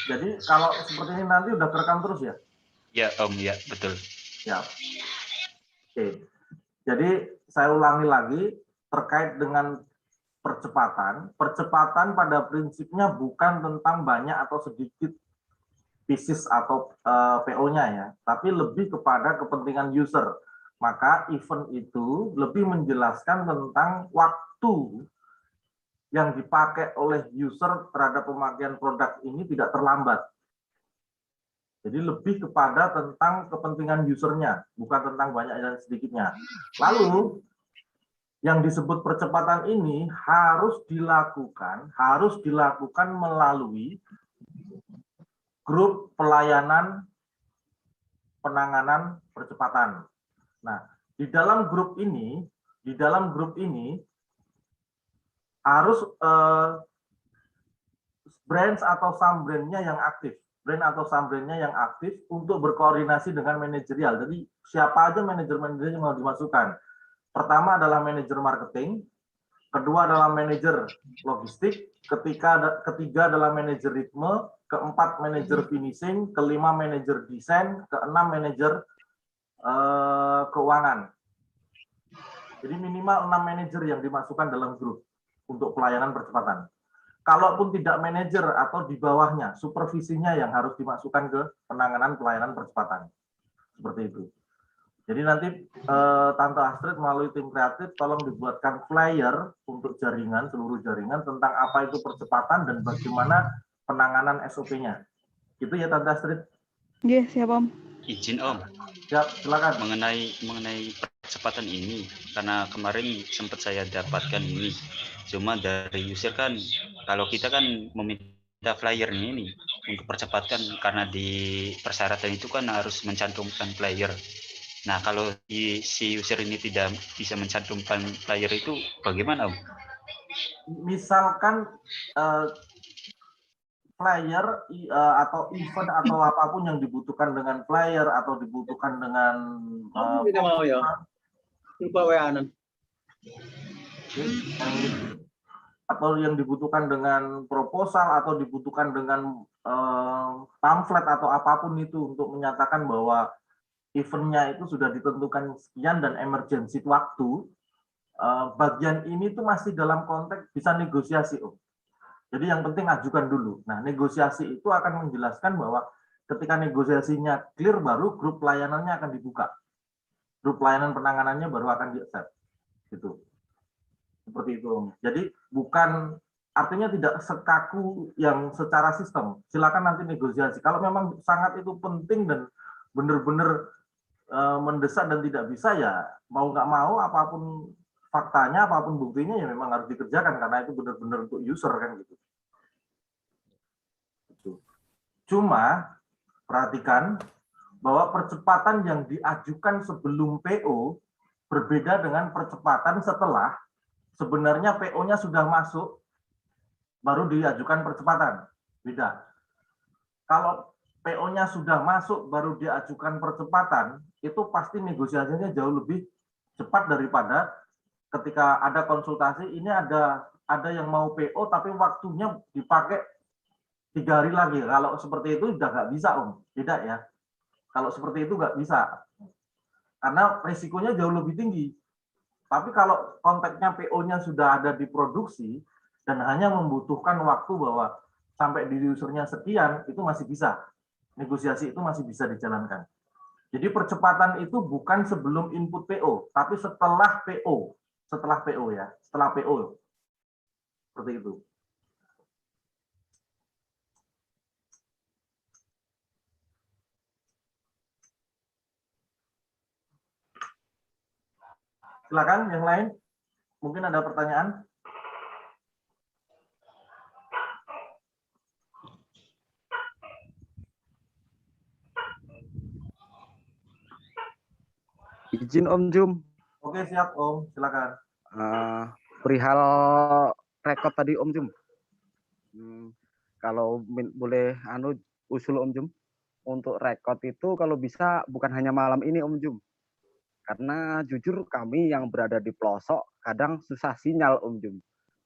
Jadi kalau seperti ini nanti udah kerekam terus ya? Ya Om, ya betul. Ya. Oke. Jadi saya ulangi lagi terkait dengan percepatan. Percepatan pada prinsipnya bukan tentang banyak atau sedikit pieces atau PO-nya ya, tapi lebih kepada kepentingan user. Maka event itu lebih menjelaskan tentang waktu yang dipakai oleh user terhadap pemakaian produk ini tidak terlambat. Jadi lebih kepada tentang kepentingan usernya, bukan tentang banyak dan sedikitnya. Lalu yang disebut percepatan ini harus dilakukan melalui grup pelayanan penanganan percepatan. Nah, di dalam grup ini harus branch atau sub-brandnya yang aktif. Brand atau sub-brandnya yang aktif untuk berkoordinasi dengan manajerial. Jadi siapa aja manajer-manajer yang mau dimasukkan. Pertama adalah manajer marketing, kedua adalah manajer logistik, ketiga adalah manajer ritme, keempat manajer finishing, kelima manajer desain, keenam manajer keuangan. Jadi minimal 6 manajer yang dimasukkan dalam grup untuk pelayanan percepatan. Kalaupun tidak manajer atau di bawahnya, supervisinya yang harus dimasukkan ke penanganan pelayanan percepatan. Seperti itu. Jadi nanti Tante Astrid melalui tim kreatif tolong dibuatkan flyer untuk jaringan, seluruh jaringan tentang apa itu percepatan dan bagaimana penanganan SOP-nya. Gitu ya Tante Astrid? Iya, siap Om. Izin Om. Siap, silakan. Mengenai percepatan ini, karena kemarin sempat saya dapatkan ini. Cuma dari user kan, kalau kita kan meminta flyernya ini untuk percepatkan, karena di persyaratan itu kan harus mencantumkan flyer. Nah, kalau si user ini tidak bisa mencantumkan flyer itu bagaimana Om? Misalkan flyer atau event atau apapun yang dibutuhkan dengan flyer atau dibutuhkan dengan tidak mau ya. Lupa WA-an. Atau yang dibutuhkan dengan proposal atau dibutuhkan dengan pamflet atau apapun itu untuk menyatakan bahwa eventnya itu sudah ditentukan sekian dan emergency waktu, bagian ini tuh masih dalam konteks bisa negosiasi Om. Jadi yang penting ajukan dulu. Nah, negosiasi itu akan menjelaskan bahwa ketika negosiasinya clear baru grup pelayanannya akan dibuka. Grup pelayanan penanganannya baru akan di-accept. Gitu. Seperti itu, Om. Jadi bukan artinya tidak sekaku yang secara sistem. Silakan nanti negosiasi. Kalau memang sangat itu penting dan benar-benar mendesak dan tidak bisa ya mau nggak mau apapun faktanya, apapun buktinya ya memang harus dikerjakan karena itu benar-benar untuk user kan gitu. Cuma perhatikan bahwa percepatan yang diajukan sebelum PO berbeda dengan percepatan setelah sebenarnya PO-nya sudah masuk baru diajukan percepatan. Beda. Kalau PO-nya sudah masuk baru diajukan percepatan, itu pasti negosiasinya jauh lebih cepat daripada ketika ada konsultasi, ini ada yang mau PO tapi waktunya dipakai 3 hari lagi. Kalau seperti itu udah nggak bisa Om, tidak ya. Kalau seperti itu nggak bisa, karena risikonya jauh lebih tinggi. Tapi kalau konteksnya PO-nya sudah ada di produksi dan hanya membutuhkan waktu bahwa sampai di usernya sekian, itu masih bisa. Negosiasi itu masih bisa dijalankan. Jadi percepatan itu bukan sebelum input PO, tapi setelah PO. Setelah PO ya, setelah PO. Seperti itu. Silakan yang lain. Mungkin ada pertanyaan? Izin Om Jum. Oke, siap Om, silakan. Perihal rekod tadi Om Jum. Kalau boleh usul Om Jum, untuk rekod itu kalau bisa bukan hanya malam ini Om Jum. Karena jujur kami yang berada di pelosok kadang susah sinyal Om Jum.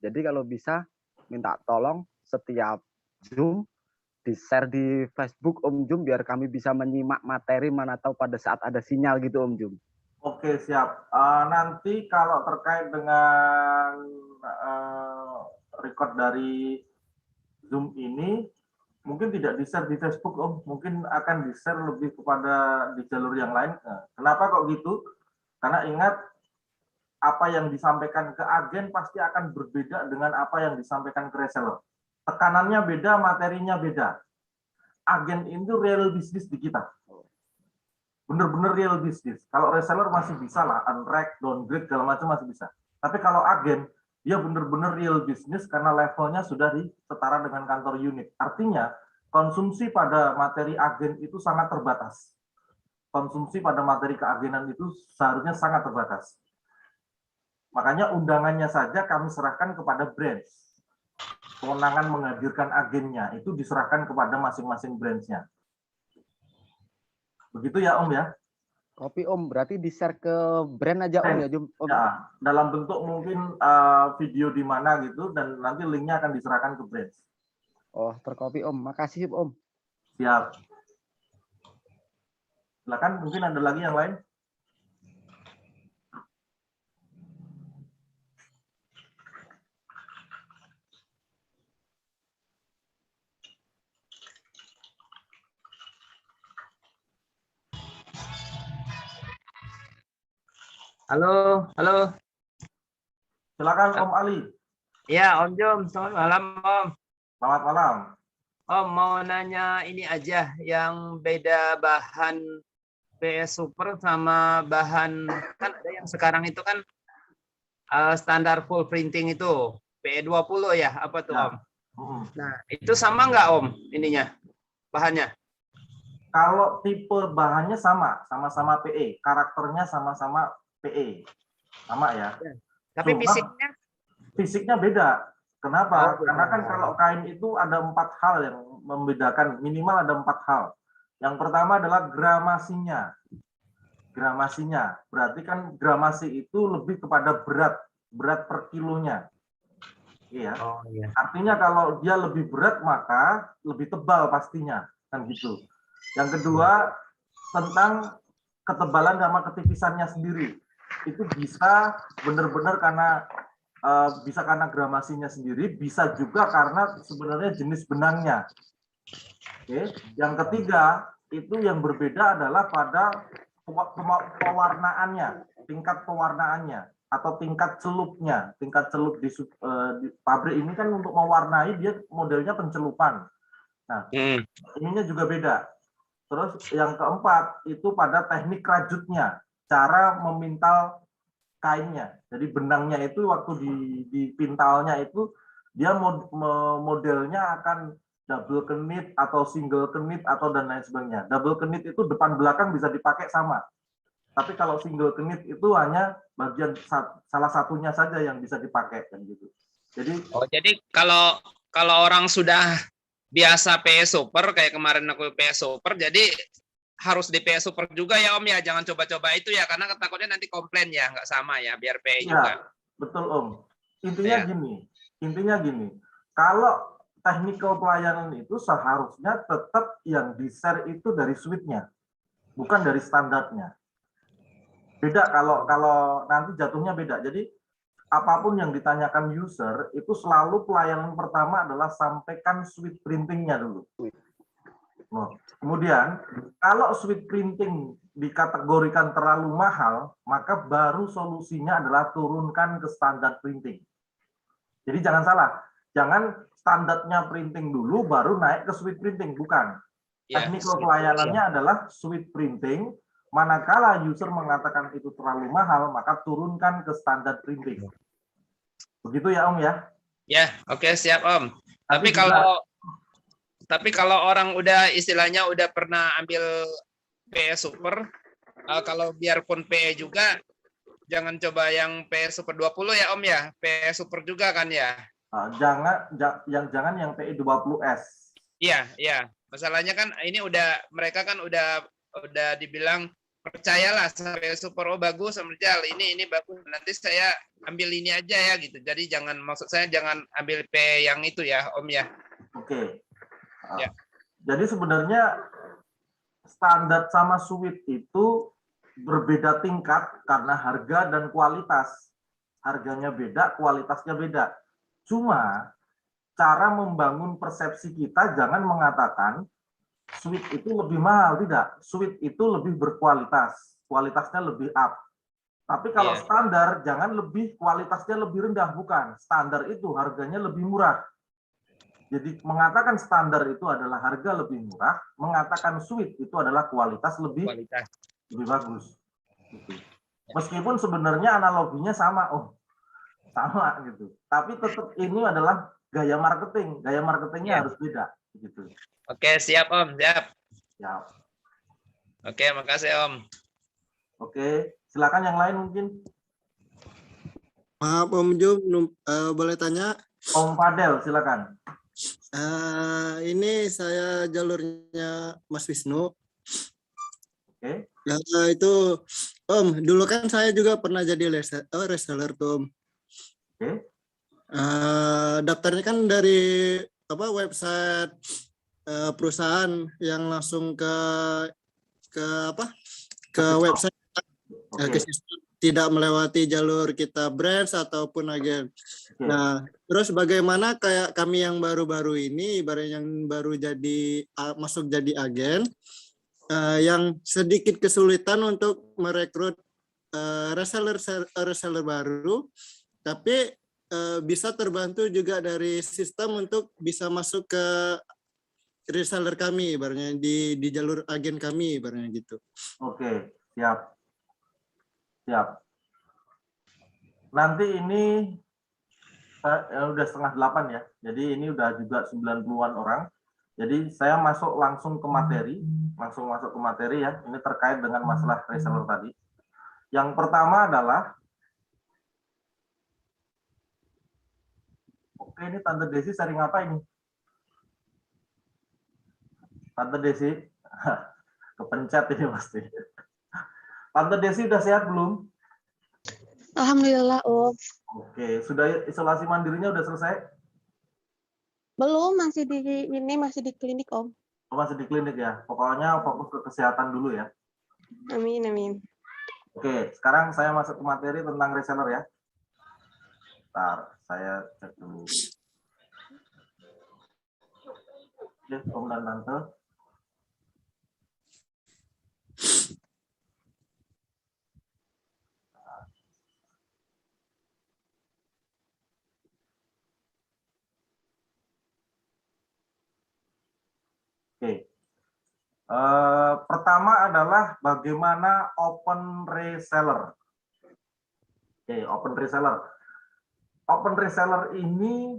Jadi kalau bisa minta tolong setiap Zoom di-share di Facebook Om Jum biar kami bisa menyimak materi mana tahu pada saat ada sinyal gitu Om Jum. Oke, siap. Nanti kalau terkait dengan record dari Zoom ini, mungkin tidak di-share di Facebook, Om. Mungkin akan di-share lebih kepada di jalur yang lain. Kenapa kok gitu? Karena ingat, apa yang disampaikan ke agen pasti akan berbeda dengan apa yang disampaikan ke reseller. Tekanannya beda, materinya beda. Agen itu real bisnis di kita. Bener-bener real bisnis. Kalau reseller masih bisa lah, unrack, downgrade, segala macam masih bisa. Tapi kalau agen, dia bener-bener real bisnis karena levelnya sudah setara dengan kantor unit. Artinya, konsumsi pada materi agen itu sangat terbatas. Konsumsi pada materi keagenan itu seharusnya sangat terbatas. Makanya undangannya saja kami serahkan kepada branch. Kewenangan menghadirkan agennya itu diserahkan kepada masing-masing branch-nya. Begitu ya Om ya? Kopi Om, berarti di-share ke brand aja Om ya Jum? Om. Ya, dalam bentuk mungkin video di mana gitu, dan nanti linknya akan diserahkan ke branch. Oh, terkopi Om. Makasih Om. Siap. Silakan, mungkin ada lagi yang lain? Halo, halo. Silakan Om Ali. Ya, Om Jum. Selamat malam, Om. Selamat malam. Om mau nanya ini aja, yang beda bahan PS Super sama bahan, kan ada yang sekarang itu kan standar full printing itu PE20 ya, apa tuh Ya. Om? Nah, itu sama nggak Om ininya, bahannya? Kalau tipe bahannya sama-sama PE, karakternya sama-sama PE, sama ya. Tapi Cuma fisiknya beda. Kenapa? Oh, Karena kan beda. kalau kain itu ada 4 hal yang membedakan, minimal ada 4 hal. Yang pertama adalah gramasinya. Gramasinya, berarti kan gramasi itu lebih kepada berat per kilonya. Iya. Oh iya. Artinya kalau dia lebih berat maka lebih tebal pastinya, kan gitu. Yang kedua tentang ketebalan sama ketipisannya sendiri. Itu bisa benar-benar karena gramasinya sendiri, bisa juga karena sebenarnya jenis benangnya. Oke. Yang ketiga itu yang berbeda adalah pada pewarnaannya, tingkat pewarnaannya atau tingkat celupnya. Tingkat celup di pabrik ini kan untuk mewarnai dia modelnya pencelupan. Nah, ininya juga beda. Terus yang keempat itu pada teknik rajutnya, cara memintal kainnya. Jadi benangnya itu waktu dipintalnya itu dia modelnya akan double kenit atau single kenit atau dan lain sebagainya. Double kenit itu depan belakang bisa dipakai sama. Tapi kalau single kenit itu hanya bagian salah satunya saja yang bisa dipakai kan gitu. Jadi kalau orang sudah biasa PS Super kayak kemarin aku PS Super, jadi harus di PS Super juga ya Om ya, jangan coba-coba itu ya, karena takutnya nanti komplain ya, nggak sama ya, biar PE juga. Betul Om. Intinya gini, kalau technical pelayanan itu seharusnya tetap yang di-share itu dari suite-nya, bukan dari standarnya. Beda kalau nanti jatuhnya beda. Jadi apapun yang ditanyakan user itu selalu pelayanan pertama adalah sampaikan suite printingnya dulu. Nah, kemudian kalau suite printing dikategorikan terlalu mahal, maka baru solusinya adalah turunkan ke standar printing. Jadi jangan salah, jangan standarnya printing dulu baru naik ke suite printing, bukan. Technical pelayanannya adalah suite printing. Manakala user mengatakan itu terlalu mahal, maka turunkan ke standar printing. Begitu ya Om ya? Ya, oke, siap Om. Tapi kalau orang udah istilahnya udah pernah ambil PS Super, kalau biarpun PE juga, jangan coba yang PS Super 20 ya Om ya, PS Super juga kan ya? Jangan yang PE 20S. Iya. Masalahnya kan ini mereka kan udah dibilang percayalah sampai super, oh bagus Om Rizal, ini bagus, nanti saya ambil ini aja ya gitu. Jadi jangan, maksud saya jangan ambil P yang itu ya Om ya. Oke. Ya. Jadi sebenarnya standar sama suite itu berbeda tingkat karena harga dan kualitas. Harganya beda, kualitasnya beda. Cuma cara membangun persepsi kita jangan mengatakan suite itu lebih mahal, tidak. Suite itu lebih berkualitas, kualitasnya lebih up. Tapi kalau Iya. standar, jangan lebih kualitasnya lebih rendah, bukan. Standar itu harganya lebih murah. Jadi mengatakan standar itu adalah harga lebih murah, mengatakan suite itu adalah kualitas lebih bagus. Gitu. Meskipun sebenarnya analoginya sama, sama gitu. Tapi tetap ini adalah gaya marketing. Gaya marketingnya Iya. harus beda. Gitu. Oke, siap Om, siap. Ya. Oke, makasih Om. Oke, silakan yang lain mungkin. Maaf Om Jum, boleh tanya? Om Fadel, silakan. Ini saya jalurnya Mas Wisnu. Oke. Ya, itu Om, dulu kan saya juga pernah jadi reseller tuh Om. Oke. Daftarnya kan dari website perusahaan yang langsung ke website, Oke. ke sistem, tidak melewati jalur kita branch ataupun agen. Oke. Nah, terus bagaimana kayak kami yang baru-baru ini, ibarat yang baru masuk jadi agen, yang sedikit kesulitan untuk merekrut reseller baru, tapi bisa terbantu juga dari sistem untuk bisa masuk ke reseller kami, ibaratnya di jalur agen kami, ibaratnya gitu. Oke, siap. Siap. Nanti ini udah 7:30 ya. Jadi ini udah juga 90-an orang. Jadi saya langsung ke materi, ya. Ini terkait dengan masalah reseller tadi. Yang pertama adalah, oke, ini Tante Desi sering apa ini? Tante Desi, kepencet ini pasti. Tante Desi udah sehat belum? Alhamdulillah, Om. Oke, sudah isolasi mandirinya udah selesai? Belum, masih di klinik, Om. Oh, masih di klinik ya. Pokoknya fokus ke kesehatan dulu ya. Amin, amin. Oke, sekarang saya masuk ke materi tentang reseller ya. Bentar, saya cek dulu. Oke, Om dan Tante. Oke. Pertama adalah bagaimana open reseller. Oke, open reseller. Open reseller ini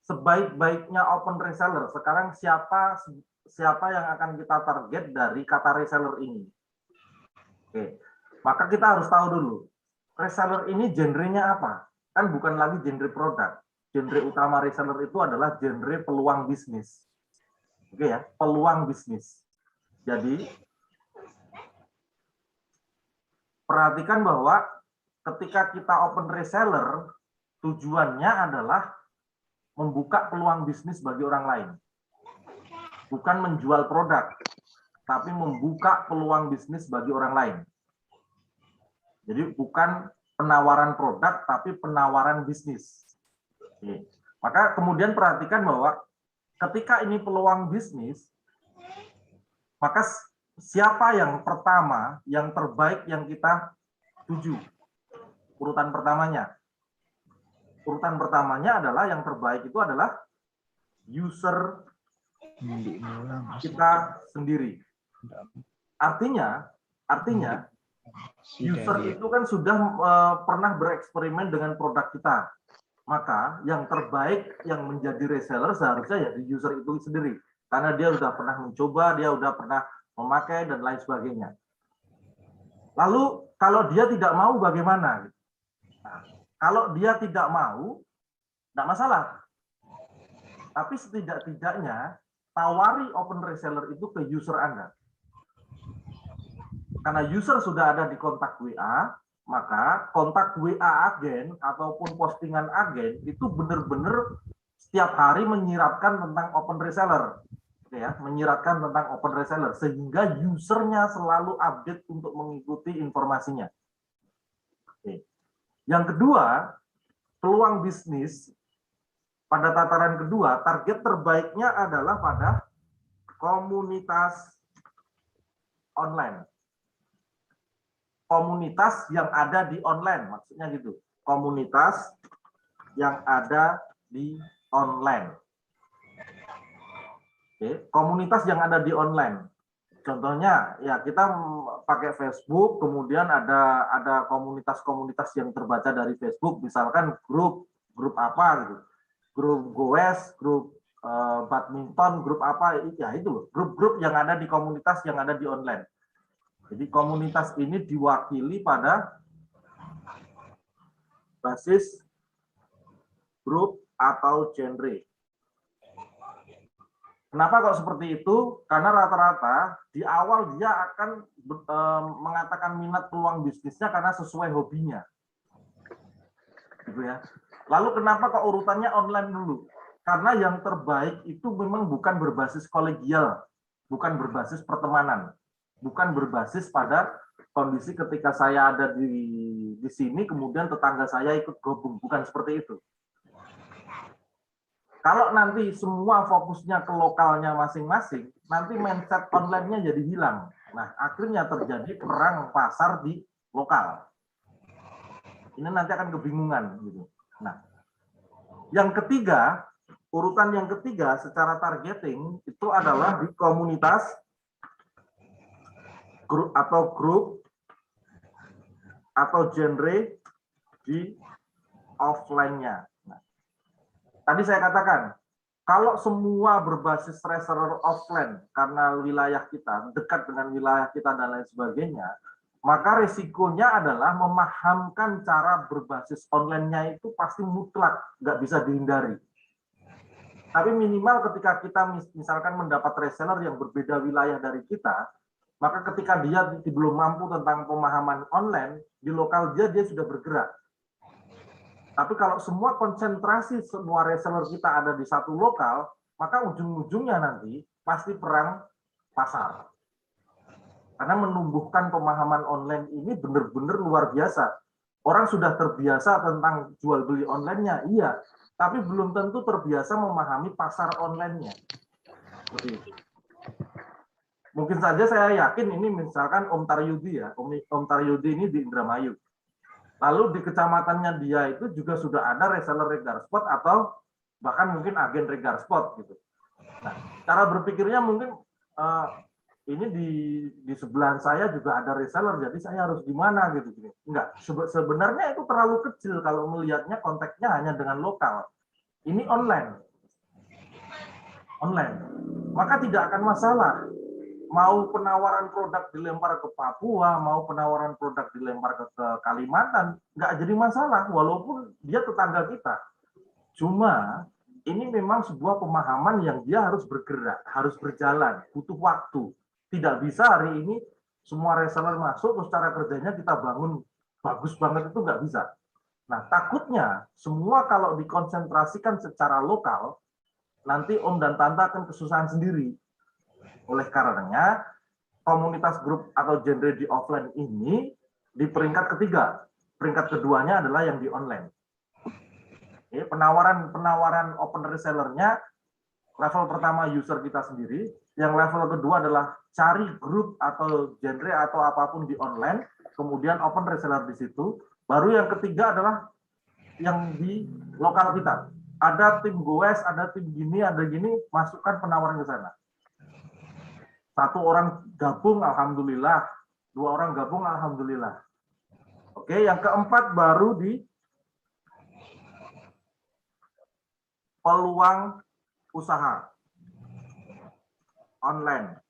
sebaik-baiknya open reseller. Sekarang siapa yang akan kita target dari kata reseller ini? Oke, maka kita harus tahu dulu, reseller ini genrenya apa? Kan bukan lagi genre produk. Genre utama reseller itu adalah genre peluang bisnis. Oke ya, peluang bisnis. Jadi, perhatikan bahwa ketika kita open reseller, tujuannya adalah membuka peluang bisnis bagi orang lain. Bukan menjual produk, tapi membuka peluang bisnis bagi orang lain. Jadi bukan penawaran produk, tapi penawaran bisnis. Oke. Maka kemudian perhatikan bahwa ketika ini peluang bisnis, maka siapa yang pertama, yang terbaik yang kita tuju? Urutan pertamanya. Urutan pertamanya adalah yang terbaik itu adalah user kita sendiri. Artinya user itu kan sudah pernah bereksperimen dengan produk kita. Maka yang terbaik yang menjadi reseller seharusnya ya di user itu sendiri. Karena dia sudah pernah mencoba, dia sudah pernah memakai, dan lain sebagainya. Lalu kalau dia tidak mau bagaimana? Nah, kalau dia tidak mau, tidak masalah. Tapi setidak-tidaknya tawari open reseller itu ke user Anda. Karena user sudah ada di kontak WA, maka kontak WA agen ataupun postingan agen itu benar-benar setiap hari menyiratkan tentang open reseller, ya, menyiratkan tentang open reseller sehingga usernya selalu update untuk mengikuti informasinya. Oke. Yang kedua, peluang bisnis pada tataran kedua, target terbaiknya adalah pada komunitas online. Komunitas yang ada di online, maksudnya gitu. Komunitas yang ada di online. Oke, komunitas yang ada di online. Contohnya, ya kita pakai Facebook, kemudian ada komunitas-komunitas yang terbaca dari Facebook, misalkan grup apa gitu, grup goes, grup badminton, grup apa, ya itu grup-grup yang ada di komunitas yang ada di online. Jadi komunitas ini diwakili pada basis grup atau genre. Kenapa kok seperti itu? Karena rata-rata di awal dia akan mengatakan minat peluang bisnisnya karena sesuai hobinya. Gitu ya. Lalu kenapa kok urutannya online dulu? Karena yang terbaik itu memang bukan berbasis kolegial, bukan berbasis pertemanan. Bukan berbasis pada kondisi ketika saya ada di sini, kemudian tetangga saya ikut gabung. Bukan seperti itu. Kalau nanti semua fokusnya ke lokalnya masing-masing, nanti mindset online-nya jadi hilang. Nah, akhirnya terjadi perang pasar di lokal. Ini nanti akan kebingungan. Gitu. Nah, yang ketiga, urutan yang ketiga secara targeting itu adalah di komunitas grup atau genre di offline-nya. Nah, tadi saya katakan, kalau semua berbasis reseller offline karena wilayah kita dekat dengan wilayah kita dan lain sebagainya, maka risikonya adalah memahamkan cara berbasis online-nya itu pasti mutlak, nggak bisa dihindari. Tapi minimal ketika kita misalkan mendapat reseller yang berbeda wilayah dari kita, maka ketika dia belum mampu tentang pemahaman online, di lokal dia sudah bergerak. Tapi kalau semua konsentrasi semua reseller kita ada di satu lokal, maka ujung-ujungnya nanti pasti perang pasar. Karena menumbuhkan pemahaman online ini benar-benar luar biasa. Orang sudah terbiasa tentang jual beli online-nya, iya. Tapi belum tentu terbiasa memahami pasar online-nya. Seperti itu. Mungkin saja saya yakin ini misalkan Om Taryudi ya, Om Taryudi ini di Indramayu. Lalu di kecamatannya dia itu juga sudah ada reseller Regarspot atau bahkan mungkin agen Regarspot gitu. Nah, cara berpikirnya mungkin ini di sebelah saya juga ada reseller, jadi saya harus gimana gitu. Enggak, sebenarnya itu terlalu kecil kalau melihatnya konteksnya hanya dengan lokal. Ini online. Online. Maka tidak akan masalah. Mau penawaran produk dilempar ke Papua, mau penawaran produk dilempar ke Kalimantan, nggak jadi masalah, walaupun dia tetangga kita. Cuma, ini memang sebuah pemahaman yang dia harus bergerak, harus berjalan, butuh waktu. Tidak bisa hari ini semua reseller masuk, terus cara kerjanya kita bangun bagus banget, itu nggak bisa. Nah, takutnya semua kalau dikonsentrasikan secara lokal, nanti Om dan Tante akan kesusahan sendiri. Oleh karenanya, komunitas grup atau genre di offline ini di peringkat ketiga. Peringkat keduanya adalah yang di online. Penawaran open resellernya, level pertama user kita sendiri. Yang level kedua adalah cari grup atau genre atau apapun di online, kemudian open reseller di situ. Baru yang ketiga adalah yang di lokal kita. Ada tim goes, ada tim gini, ada gini, masukkan penawaran ke sana. Satu orang gabung, alhamdulillah. Dua orang gabung, alhamdulillah. Oke, yang keempat baru di peluang usaha online.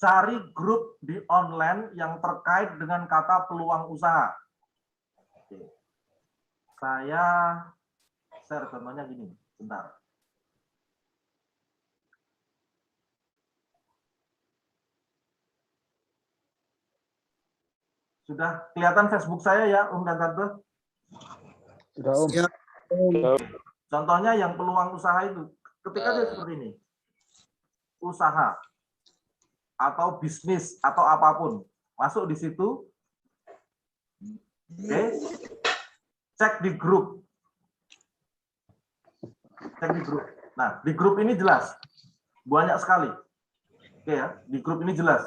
Cari grup di online yang terkait dengan kata peluang usaha. Oke. Saya share contohnya gini, bentar. Sudah kelihatan Facebook saya ya, Om dan Tante? Sudah Om. Siap. Contohnya yang peluang usaha itu, ketika dia seperti ini, usaha atau bisnis atau apapun, masuk di situ, oke, cek di grup. Cek di grup. Nah, di grup ini jelas, banyak sekali. Oke ya, di grup ini jelas.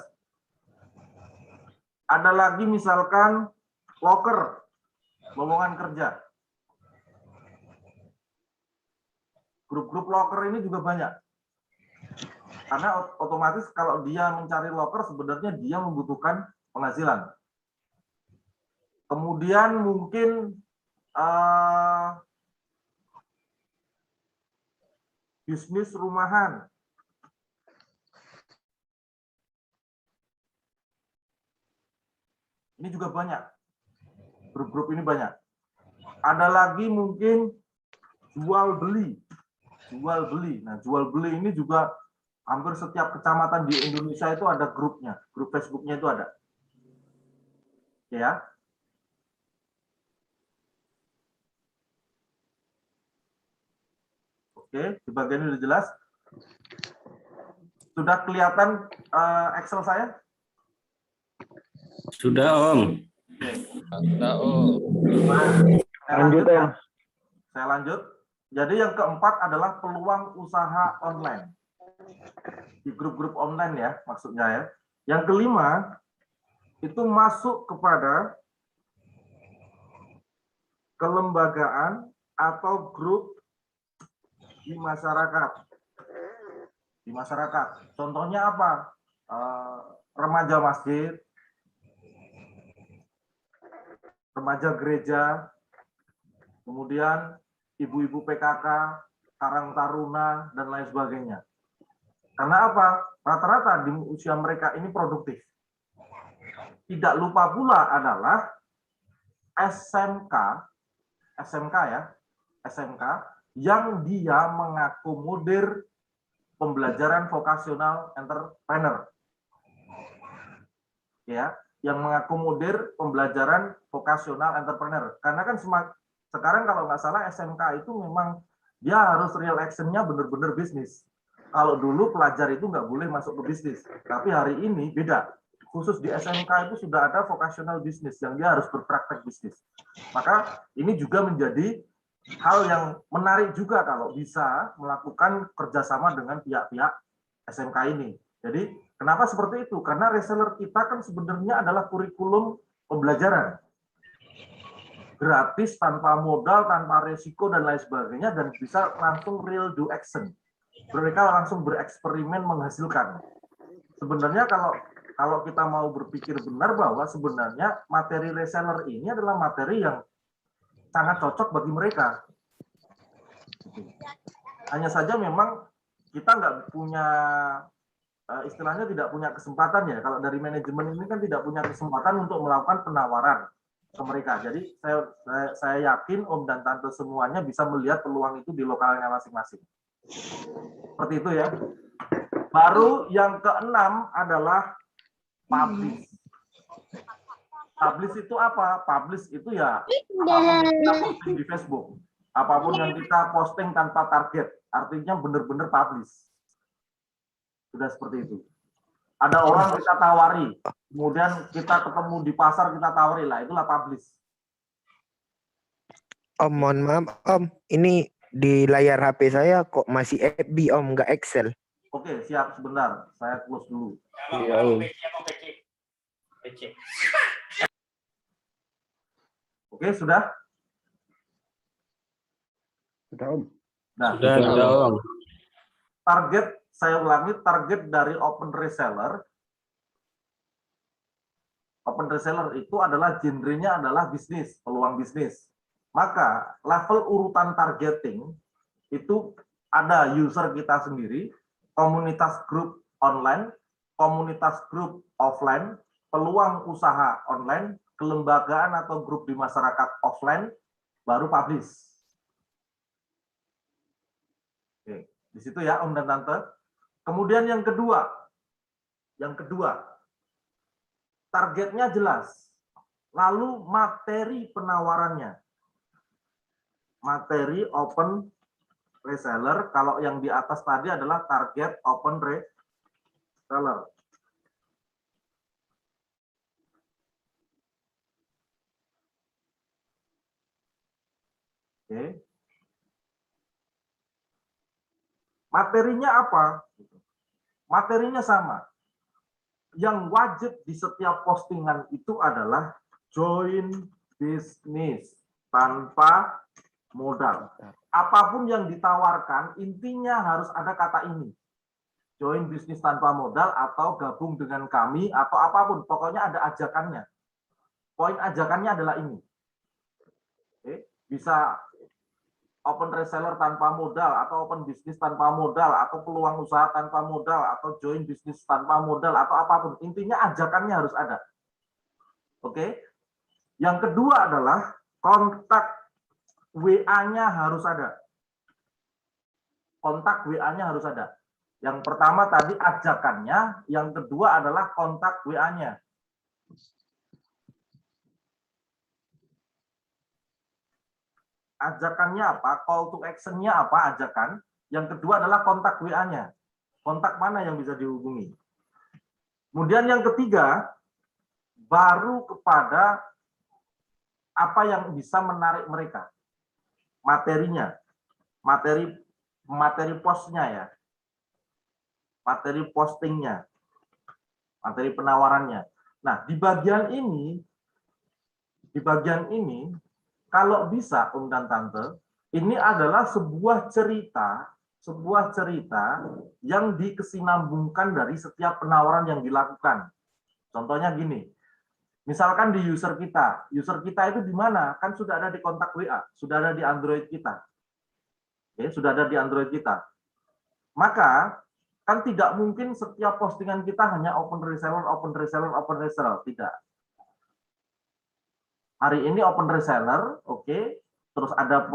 Ada lagi misalkan loker, lowongan kerja. Grup-grup loker ini juga banyak. Karena otomatis kalau dia mencari loker sebenarnya dia membutuhkan penghasilan. Kemudian mungkin bisnis rumahan. Ini juga banyak. Grup-grup ini banyak. Ada lagi mungkin jual beli. Jual beli. Nah, jual beli ini juga hampir setiap kecamatan di Indonesia itu ada grupnya. Grup Facebooknya itu ada. Ya. Oke, di bagian ini sudah jelas. Sudah kelihatan Excel saya? Sudah, Om. Sudah, Om. Lanjut ya. Saya lanjut. Jadi yang keempat adalah peluang usaha online. Di grup-grup online ya, maksudnya ya. Yang kelima, itu masuk kepada kelembagaan atau grup di masyarakat. Di masyarakat. Contohnya apa? Remaja masjid, remaja gereja, kemudian ibu-ibu PKK, Karang Taruna, dan lain sebagainya. Karena apa? Rata-rata di usia mereka ini produktif. Tidak lupa pula adalah SMK ya, SMK yang dia mengakomodir pembelajaran vokasional entrepreneur. Ya, yang mengakomodir pembelajaran vokasional entrepreneur. Karena kan sekarang kalau nggak salah SMK itu memang dia harus real action-nya benar-benar bisnis. Kalau dulu pelajar itu nggak boleh masuk ke bisnis, tapi hari ini beda. Khusus di SMK itu sudah ada vocational bisnis yang dia harus berpraktek bisnis. Maka ini juga menjadi hal yang menarik juga kalau bisa melakukan kerjasama dengan pihak-pihak SMK ini. Jadi kenapa seperti itu? Karena reseller kita kan sebenarnya adalah kurikulum pembelajaran. Gratis, tanpa modal, tanpa resiko, dan lain sebagainya, dan bisa langsung real do action. Mereka langsung bereksperimen menghasilkan. Sebenarnya kalau kita mau berpikir benar bahwa sebenarnya materi reseller ini adalah materi yang sangat cocok bagi mereka. Hanya saja memang kita nggak punya, istilahnya tidak punya kesempatan ya. Kalau dari manajemen ini kan tidak punya kesempatan untuk melakukan penawaran ke mereka. Jadi saya yakin Om dan Tante semuanya bisa melihat peluang itu di lokalnya masing-masing. Seperti itu ya. Baru yang keenam adalah publish. Publish itu apa? Publish itu ya apapun yang kita posting di Facebook. Apapun yang kita posting tanpa target. Artinya benar-benar publish. Sudah seperti itu. Ada orang kita tawari. Kemudian kita ketemu di pasar, kita tawari lah. Itulah publish. Om, mohon maaf, Om. Ini di layar HP saya kok masih FB, Om, nggak Excel. Oke, siap. Sebentar. Saya close dulu. Iya, Om. Oke, sudah? Sudah Om. Nah, Sudah, Om. target, saya ulangi, target dari open reseller. Open reseller itu adalah genrenya adalah bisnis, peluang bisnis. Maka level urutan targeting itu ada user kita sendiri, komunitas grup online, komunitas grup offline, peluang usaha online, kelembagaan atau grup di masyarakat offline, baru publish. Oke, di situ ya Om dan Tante. Kemudian yang kedua, targetnya jelas. Lalu materi penawarannya. Materi open reseller, kalau yang di atas tadi adalah target open reseller. Oke. Materinya apa? Materinya sama. Yang wajib di setiap postingan itu adalah join bisnis tanpa modal. Apapun yang ditawarkan, intinya harus ada kata ini. Join bisnis tanpa modal atau gabung dengan kami atau apapun. Pokoknya ada ajakannya. Poin ajakannya adalah ini. Oke. Bisa open reseller tanpa modal, atau open bisnis tanpa modal, atau peluang usaha tanpa modal, atau join bisnis tanpa modal, atau apapun. Intinya ajakannya harus ada. Oke. Yang kedua adalah kontak WA-nya harus ada. Kontak WA-nya harus ada. Yang pertama tadi ajakannya, yang kedua adalah kontak WA-nya. Ajakannya apa? Call to action-nya apa? Ajakan. Yang kedua adalah kontak WA-nya. Kontak mana yang bisa dihubungi. Kemudian yang ketiga, baru kepada apa yang bisa menarik mereka. Materinya. Materi postnya ya. Materi postingnya. Materi penawarannya. Nah, di bagian ini, kalau bisa, Om dan Tante, ini adalah sebuah cerita yang dikesinambungkan dari setiap penawaran yang dilakukan. Contohnya gini, misalkan di user kita itu di mana? Kan sudah ada di kontak WA, sudah ada di Android kita. Oke, sudah ada di Android kita. Maka, kan tidak mungkin setiap postingan kita hanya open reseller, tidak. Hari ini open reseller, oke. Terus ada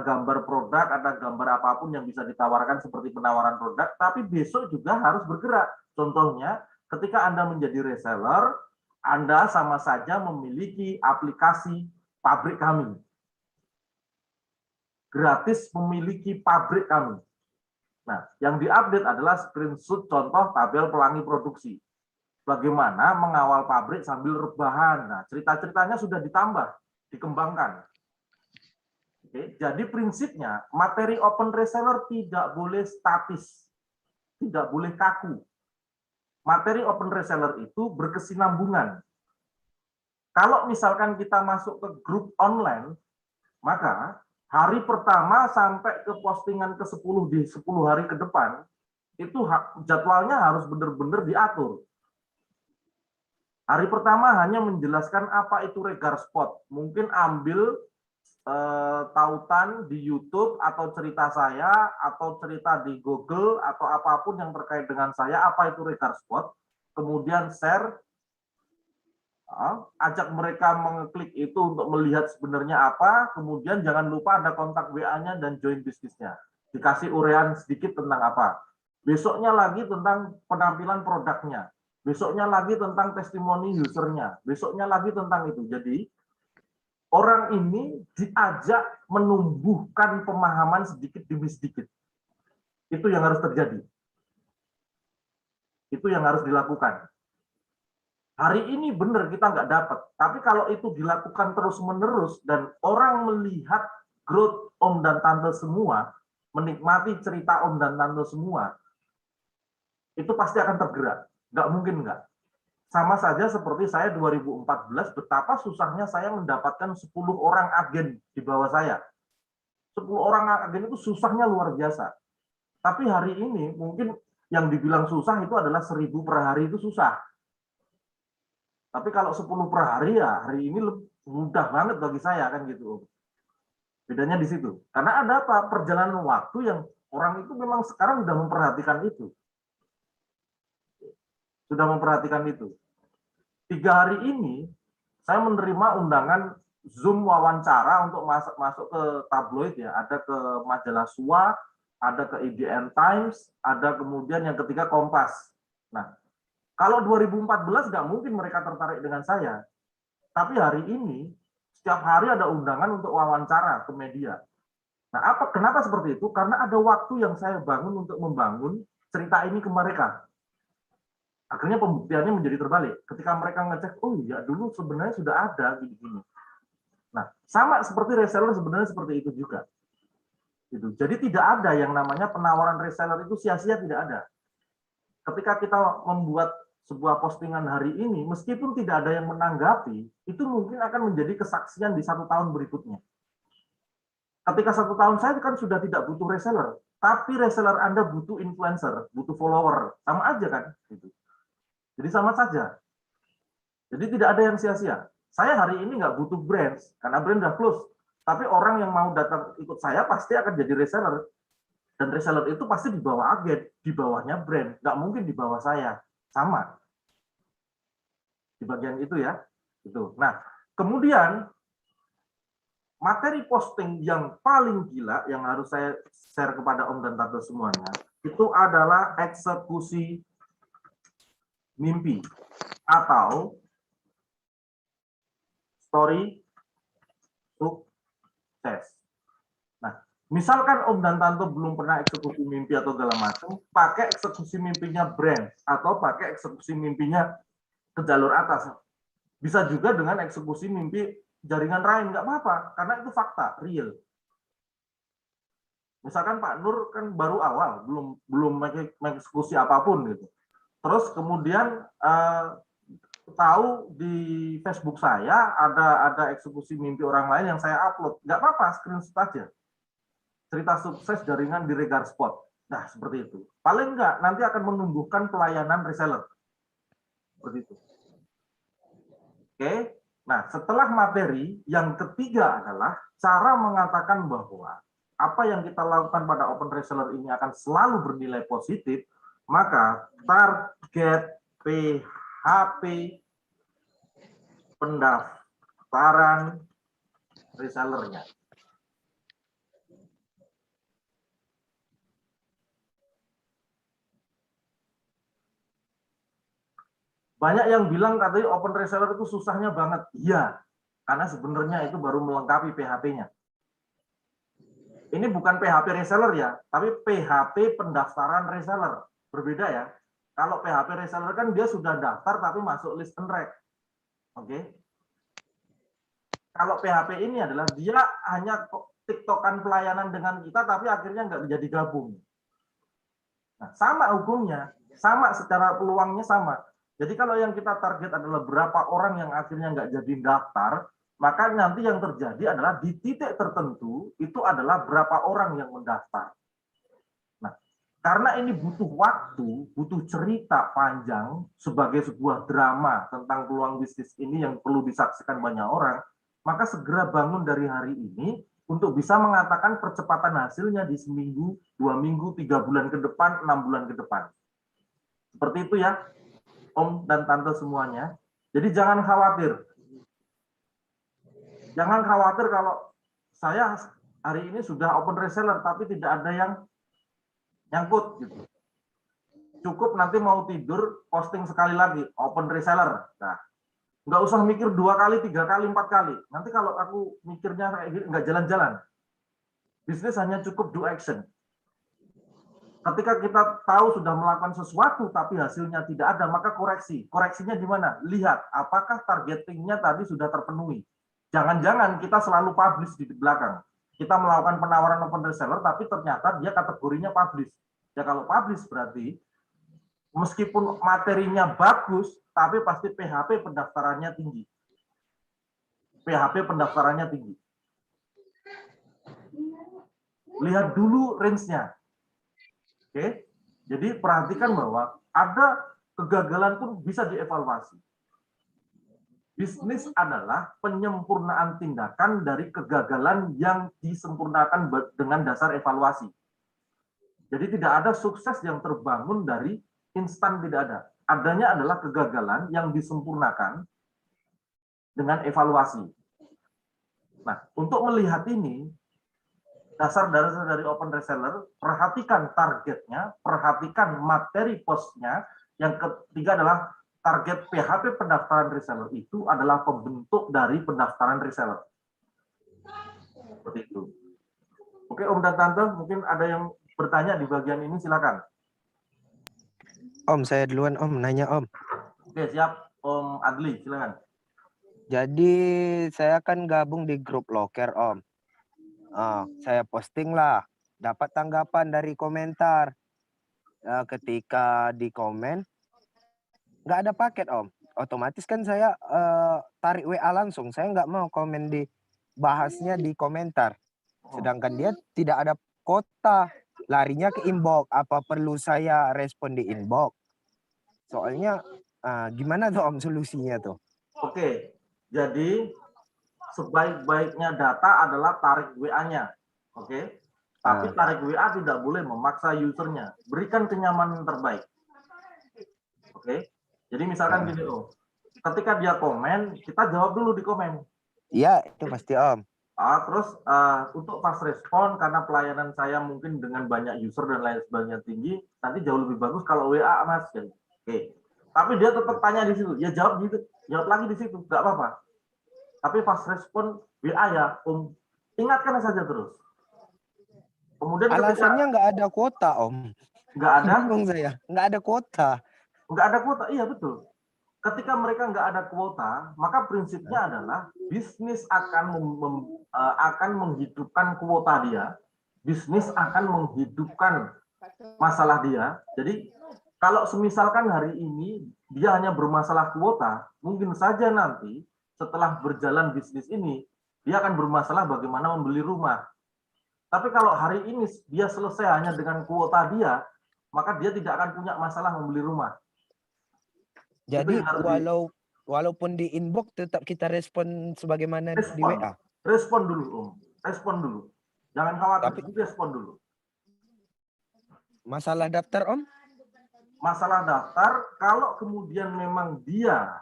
gambar produk, ada gambar apapun yang bisa ditawarkan seperti penawaran produk, tapi besok juga harus bergerak. Contohnya, ketika Anda menjadi reseller, Anda sama saja memiliki aplikasi pabrik kami. Gratis memiliki pabrik kami. Nah, yang diupdate adalah screenshot contoh tabel pelangi produksi. Bagaimana mengawal pabrik sambil rebahan. Nah, cerita-ceritanya sudah ditambah, dikembangkan. Oke, jadi prinsipnya materi open reseller tidak boleh statis, tidak boleh kaku. Materi open reseller itu berkesinambungan. Kalau misalkan kita masuk ke grup online, maka hari pertama sampai ke postingan ke-10 di 10 hari ke depan, itu jadwalnya harus benar-benar diatur. Hari pertama hanya menjelaskan apa itu regar spot. Mungkin ambil tautan di YouTube atau cerita saya atau cerita di Google atau apapun yang terkait dengan saya, apa itu regar spot. Kemudian share, ajak mereka mengeklik itu untuk melihat sebenarnya apa. Kemudian jangan lupa ada kontak WA-nya dan join bisnisnya. Dikasih uraian sedikit tentang apa. Besoknya lagi tentang penampilan produknya. Besoknya lagi tentang testimoni usernya. Besoknya lagi tentang itu. Jadi, orang ini diajak menumbuhkan pemahaman sedikit demi sedikit. Itu yang harus terjadi. Itu yang harus dilakukan. Hari ini benar kita nggak dapat. Tapi kalau itu dilakukan terus-menerus dan orang melihat growth Om dan Tante semua, menikmati cerita Om dan Tante semua, itu pasti akan tergerak. Nggak mungkin nggak. Sama saja seperti saya 2014, betapa susahnya saya mendapatkan 10 orang agen di bawah saya. 10 orang agen itu susahnya luar biasa. Tapi hari ini mungkin yang dibilang susah itu adalah 1000 per hari itu susah. Tapi kalau 10 per hari ya hari ini mudah banget bagi saya kan gitu. Bedanya di situ. Karena ada apa? Perjalanan waktu yang orang itu memang sekarang sudah memperhatikan itu. Sudah memperhatikan itu. 3 hari ini saya menerima undangan Zoom wawancara untuk masuk ke tabloid ya. Ada ke majalah SUA, ada ke IDN Times, ada kemudian yang ketiga Kompas. Nah, kalau 2014 nggak mungkin mereka tertarik dengan saya. Tapi hari ini setiap hari ada undangan untuk wawancara ke media. Nah, kenapa seperti itu? Karena ada waktu yang saya bangun untuk membangun cerita ini ke mereka. Akhirnya pembuktiannya menjadi terbalik. Ketika mereka ngecek, oh iya dulu sebenarnya sudah ada gini-gini. Nah, sama seperti reseller sebenarnya seperti itu juga. Gitu. Jadi tidak ada yang namanya penawaran reseller itu sia-sia, tidak ada. Ketika kita membuat sebuah postingan hari ini, meskipun tidak ada yang menanggapi, itu mungkin akan menjadi kesaksian di 1 tahun berikutnya. Ketika 1 tahun saya kan sudah tidak butuh reseller, tapi reseller Anda butuh influencer, butuh follower, sama aja kan? Gitu. Jadi sama saja. Jadi tidak ada yang sia-sia. Saya hari ini nggak butuh brand, karena brand udah close. Tapi orang yang mau datang ikut saya pasti akan jadi reseller. Dan reseller itu pasti di bawah agen, di bawahnya brand. Nggak mungkin di bawah saya. Sama. Di bagian itu ya. Itu. Nah, kemudian materi posting yang paling gila yang harus saya share kepada Om dan Tante semuanya, itu adalah eksekusi mimpi atau story sukses. Nah, misalkan Om dan Tante belum pernah eksekusi mimpi atau segala macam, pakai eksekusi mimpinya brand atau pakai eksekusi mimpinya ke jalur atas. Bisa juga dengan eksekusi mimpi jaringan lain, nggak apa-apa, karena itu fakta, real. Misalkan Pak Nur kan baru awal, belum mengeksekusi apapun gitu. Terus kemudian tahu di Facebook saya ada eksekusi mimpi orang lain yang saya upload, nggak apa-apa, screenshot aja. Cerita sukses jaringan di Regar Spot. Nah, seperti itu. Paling nggak nanti akan menumbuhkan pelayanan reseller. Seperti itu. Oke. Nah, setelah materi, yang ketiga adalah cara mengatakan bahwa apa yang kita lakukan pada open reseller ini akan selalu bernilai positif, maka target PHP pendaftaran resellernya. Banyak yang bilang katanya open reseller itu susahnya banget. Iya, karena sebenarnya itu baru melengkapi PHP-nya. Ini bukan PHP reseller ya, tapi PHP pendaftaran reseller. Berbeda ya. Kalau PHP reseller kan dia sudah daftar tapi masuk list and rec. Oke. Kalau PHP ini adalah dia hanya tiktokan pelayanan dengan kita tapi akhirnya nggak jadi gabung. Nah, sama hukumnya, sama secara peluangnya sama. Jadi kalau yang kita target adalah berapa orang yang akhirnya nggak jadi daftar, maka nanti yang terjadi adalah di titik tertentu itu adalah berapa orang yang mendaftar. Nah, karena ini butuh waktu, butuh cerita panjang sebagai sebuah drama tentang peluang bisnis ini yang perlu disaksikan banyak orang, maka segera bangun dari hari ini untuk bisa mengatakan percepatan hasilnya di seminggu, 2 minggu, 3 bulan ke depan, 6 bulan ke depan. Seperti itu ya. Om dan Tante semuanya. Jadi jangan khawatir. Jangan khawatir kalau saya hari ini sudah open reseller tapi tidak ada yang nyangkut gitu. Cukup nanti mau tidur posting sekali lagi open reseller. Nah, nggak usah mikir 2 kali, 3 kali, 4 kali. Nanti kalau aku mikirnya kayak gini nggak jalan-jalan. Bisnis hanya cukup do action. Ketika kita tahu sudah melakukan sesuatu tapi hasilnya tidak ada, maka koreksi. Koreksinya di mana? Lihat apakah targetingnya tadi sudah terpenuhi. Jangan-jangan kita selalu publish di belakang. Kita melakukan penawaran open reseller tapi ternyata dia kategorinya publish. Ya kalau publish berarti meskipun materinya bagus tapi pasti PHP pendaftarannya tinggi. PHP pendaftarannya tinggi. Lihat dulu range-nya. Oke, jadi perhatikan bahwa ada kegagalan pun bisa dievaluasi. Bisnis adalah penyempurnaan tindakan dari kegagalan yang disempurnakan dengan dasar evaluasi. Jadi tidak ada sukses yang terbangun dari instan, tidak ada. Adanya adalah kegagalan yang disempurnakan dengan evaluasi. Nah, untuk melihat ini, dasar-dasar dari open reseller, perhatikan targetnya, perhatikan materi postnya. Yang ketiga adalah target PHP pendaftaran reseller itu adalah pembentuk dari pendaftaran reseller. Seperti itu. Oke, Om dan Tante, mungkin ada yang bertanya di bagian ini, silakan. Om, saya duluan Om, nanya Om. Oke, siap. Om Adli, silakan. Jadi saya kan gabung di grup Loker Om. Saya posting lah, dapat tanggapan dari komentar. Ketika di komen, nggak ada paket Om. Otomatis kan saya tarik WA langsung. Saya nggak mau komen di bahasnya di komentar. Sedangkan dia tidak ada kota, larinya ke inbox. Apa perlu saya respon di inbox? Soalnya gimana tuh Om solusinya tuh? Oke, jadi sebaik-baiknya data adalah tarik WA-nya. Oke. Tapi tarik WA tidak boleh memaksa usernya. Berikan kenyamanan terbaik. Oke. Jadi misalkan gini Om, ketika dia komen, kita jawab dulu di komen. Iya, itu pasti Om. Terus untuk fast respon, karena pelayanan saya mungkin dengan banyak user dan lain sebagainya tinggi, nanti jauh lebih bagus kalau WA Mas. Oke. Tapi dia tetap tanya di situ, ya jawab gitu, jawab lagi di situ, nggak apa-apa. Tapi fast respon WA ya Om, ingatkan saja terus. Kemudian alasannya nggak ada kuota Om. Nggak ada? Bingung saya, nggak ada kuota. Nggak ada kuota, iya betul. Ketika mereka nggak ada kuota, maka prinsipnya adalah bisnis akan menghidupkan kuota dia, bisnis akan menghidupkan masalah dia. Jadi kalau semisalkan hari ini dia hanya bermasalah kuota, mungkin saja nanti setelah berjalan bisnis ini, dia akan bermasalah bagaimana membeli rumah. Tapi kalau hari ini dia selesai hanya dengan kuota dia, maka dia tidak akan punya masalah membeli rumah. Jadi walaupun di inbox tetap kita respon sebagaimana di WA. Respon dulu Om, respon dulu. Jangan khawatir, respon dulu. Masalah daftar Om? Masalah daftar, kalau kemudian memang dia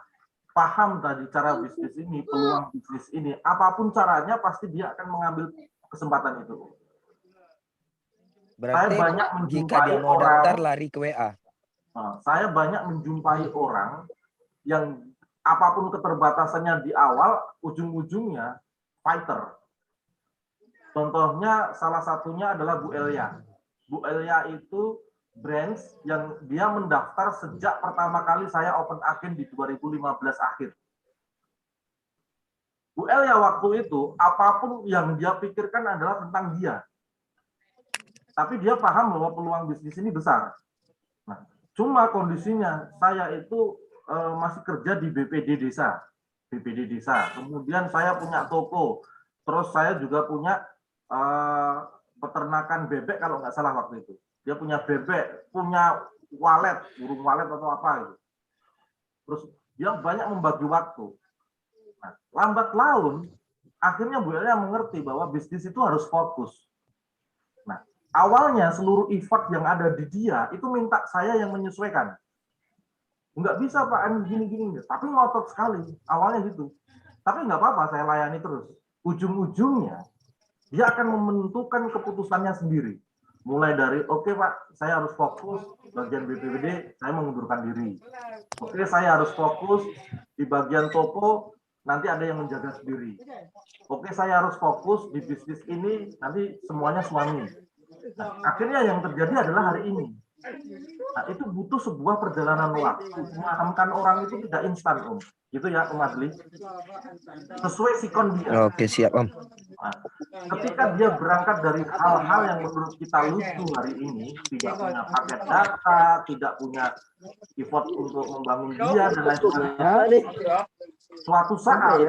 paham tadi cara bisnis ini, peluang bisnis ini, apapun caranya pasti dia akan mengambil kesempatan itu. Berarti saya banyak jika dia mau daftar lari ke WA. Saya banyak menjumpai orang yang apapun keterbatasannya di awal, ujung-ujungnya fighter. Contohnya salah satunya adalah Bu Elia. Bu Elia itu branch yang dia mendaftar sejak pertama kali saya open agent di 2015 akhir. Bu Elia waktu itu, apapun yang dia pikirkan adalah tentang dia. Tapi dia paham bahwa peluang bisnis ini besar. Nah, cuma kondisinya, saya itu masih kerja di BPD Desa. BPD Desa. Kemudian saya punya toko. Terus saya juga punya peternakan bebek kalau nggak salah waktu itu. Dia punya bebek, punya walet, burung walet atau apa gitu. Terus dia banyak membagi waktu. Nah, lambat laun, akhirnya Bu Elia mengerti bahwa bisnis itu harus fokus. Nah, awalnya seluruh effort yang ada di dia itu minta saya yang menyesuaikan. Nggak bisa Pak, gini-gini. Tapi ngotot sekali, awalnya gitu. Tapi nggak apa-apa, saya layani terus. Ujung-ujungnya, dia akan menentukan keputusannya sendiri. Mulai dari, oke Pak, saya harus fokus bagian BPBD, saya mengundurkan diri. Oke, saya harus fokus di bagian toko, nanti ada yang menjaga sendiri. Oke, saya harus fokus di bisnis ini, nanti semuanya suami. Nah, akhirnya yang terjadi adalah hari ini. Nah, itu butuh sebuah perjalanan waktu. Memahamkan orang itu tidak instan, Om. Gitu ya, Om Adli. Sesuai sikon dia. Oke, siap, Om. Nah, ketika dia berangkat dari hal-hal yang menurut kita lucu hari ini, tidak punya paket data, tidak punya effort untuk membangun dia, dan lain sebagainya. Suatu saat,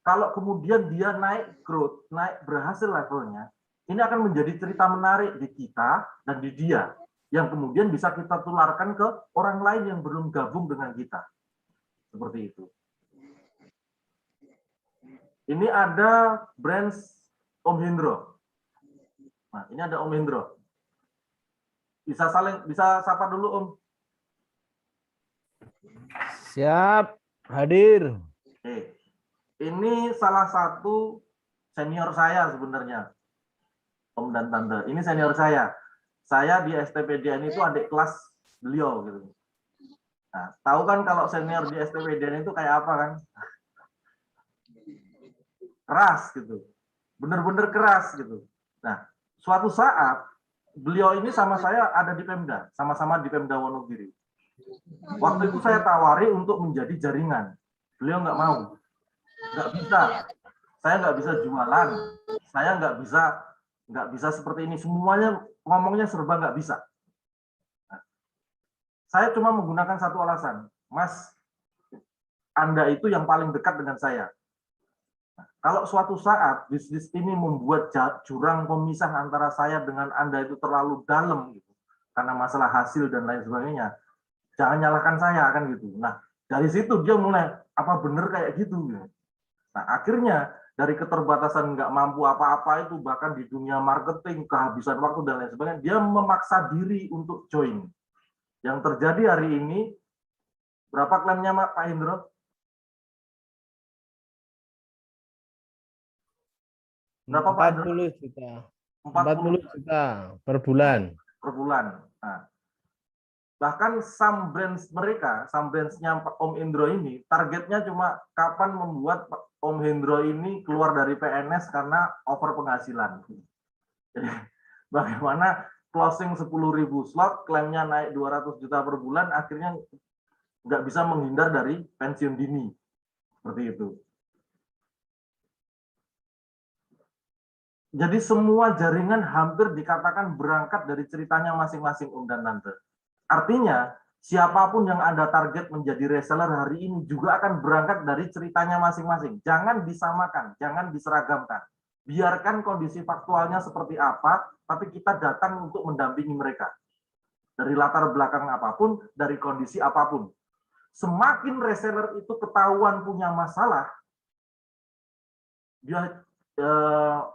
kalau kemudian dia naik growth, naik berhasil levelnya, ini akan menjadi cerita menarik di kita dan di dia, yang kemudian bisa kita tularkan ke orang lain yang belum gabung dengan kita. Seperti itu. Ini ada branch Om Hendro. Nah, ini ada Om Hendro. Bisa sapa dulu Om. Siap, hadir. Oke. Ini salah satu senior saya sebenarnya. Om dan Tante. Ini senior saya. Saya di STPDN itu adik kelas beliau gitu. Nah, tahu kan kalau senior di STWDN itu kayak apa kan? Keras gitu. Bener-bener keras gitu. Nah, suatu saat beliau ini sama saya ada di Pemda, sama-sama di Pemda Wonogiri. Waktu itu saya tawari untuk menjadi jaringan. Beliau nggak mau. Nggak bisa. Saya nggak bisa jualan. Saya nggak bisa seperti ini. Semuanya ngomongnya serba nggak bisa. Nah, saya cuma menggunakan satu alasan. Mas, Anda itu yang paling dekat dengan saya. Nah, kalau suatu saat bisnis ini membuat jurang pemisah antara saya dengan Anda itu terlalu dalam, gitu, karena masalah hasil dan lain sebagainya, jangan nyalahkan saya, kan gitu. Nah, dari situ dia mulai, apa bener kayak gitu? Nah, akhirnya dari keterbatasan nggak mampu apa-apa itu, bahkan di dunia marketing, kehabisan waktu dan lain sebagainya, dia memaksa diri untuk join. Yang terjadi hari ini, berapa klaimnya Pak Hendro? Berapa Pak Hendro? 40 juta. 40 juta per bulan. Per bulan. Nah, bahkan saham brands-nya Om Hendro ini, targetnya cuma kapan membuat Om Hendro ini keluar dari PNS karena over penghasilan. Jadi, bagaimana closing 10.000 slot, klaimnya naik 200 juta per bulan, akhirnya nggak bisa menghindar dari pensiun dini. Seperti itu. Jadi semua jaringan hampir dikatakan berangkat dari ceritanya masing-masing Om dan Tante. Artinya, siapapun yang Anda target menjadi reseller hari ini juga akan berangkat dari ceritanya masing-masing. Jangan disamakan, jangan diseragamkan. Biarkan kondisi faktualnya seperti apa, tapi kita datang untuk mendampingi mereka. Dari latar belakang apapun, dari kondisi apapun. Semakin reseller itu ketahuan punya masalah, dia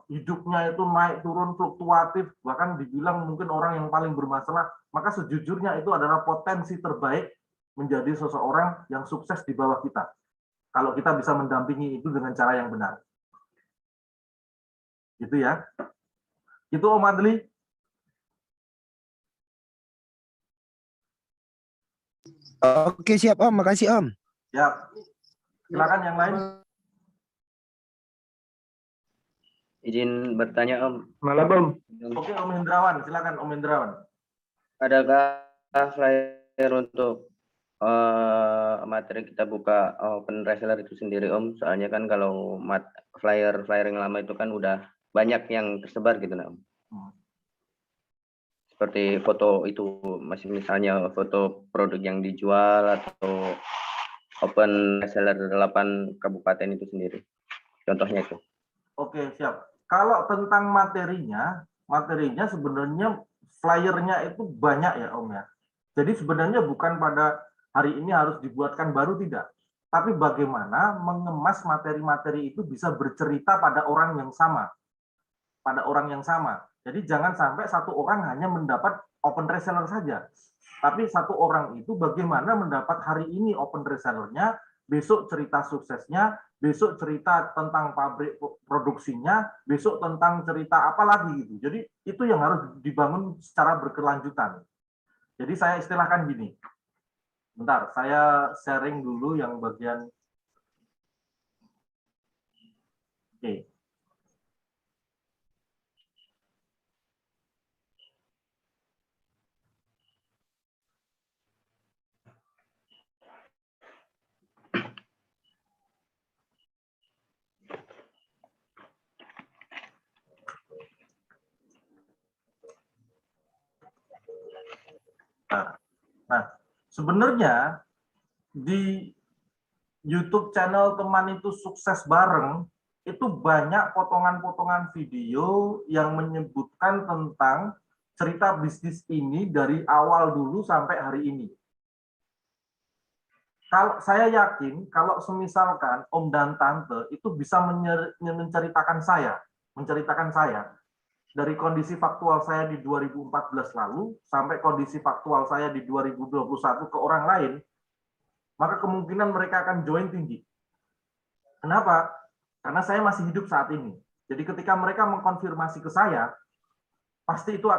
hidupnya itu naik turun fluktuatif, bahkan dibilang mungkin orang yang paling bermasalah, maka sejujurnya itu adalah potensi terbaik menjadi seseorang yang sukses di bawah kita. Kalau kita bisa mendampingi itu dengan cara yang benar. Gitu ya. Itu Om Adli. Oke, siap Om, makasih Om. Ya. Silakan yang lain. Izin bertanya Om. Malam Om. Oke Om Hendrawan, silakan Om Hendrawan. Adakah flyer untuk materi kita buka open reseller itu sendiri Om? Soalnya kan kalau flyer yang lama itu kan udah banyak yang tersebar gitu nah Om. Seperti foto itu, masih misalnya foto produk yang dijual atau open reseller 8 kabupaten itu sendiri. Contohnya itu. Oke, siap. Kalau tentang materinya sebenarnya flyernya itu banyak ya Om ya. Jadi sebenarnya bukan pada hari ini harus dibuatkan baru, tidak. Tapi bagaimana mengemas materi-materi itu bisa bercerita pada orang yang sama. Pada orang yang sama. Jadi jangan sampai satu orang hanya mendapat open reseller saja. Tapi satu orang itu bagaimana mendapat hari ini open resellernya, besok cerita suksesnya, besok cerita tentang pabrik produksinya, besok tentang cerita apa lagi gitu. Jadi itu yang harus dibangun secara berkelanjutan. Jadi saya istilahkan gini. Bentar, saya sharing dulu yang bagian. Oke. Nah, sebenarnya di YouTube channel Teman Itu Sukses Bareng itu banyak potongan-potongan video yang menyebutkan tentang cerita bisnis ini dari awal dulu sampai hari ini. Kalau saya yakin kalau semisalkan Om dan Tante itu bisa menceritakan saya dari kondisi faktual saya di 2014 lalu sampai kondisi faktual saya di 2021 ke orang lain, maka kemungkinan mereka akan join tinggi. Kenapa? Karena saya masih hidup saat ini. Jadi ketika mereka mengkonfirmasi ke saya, pasti itu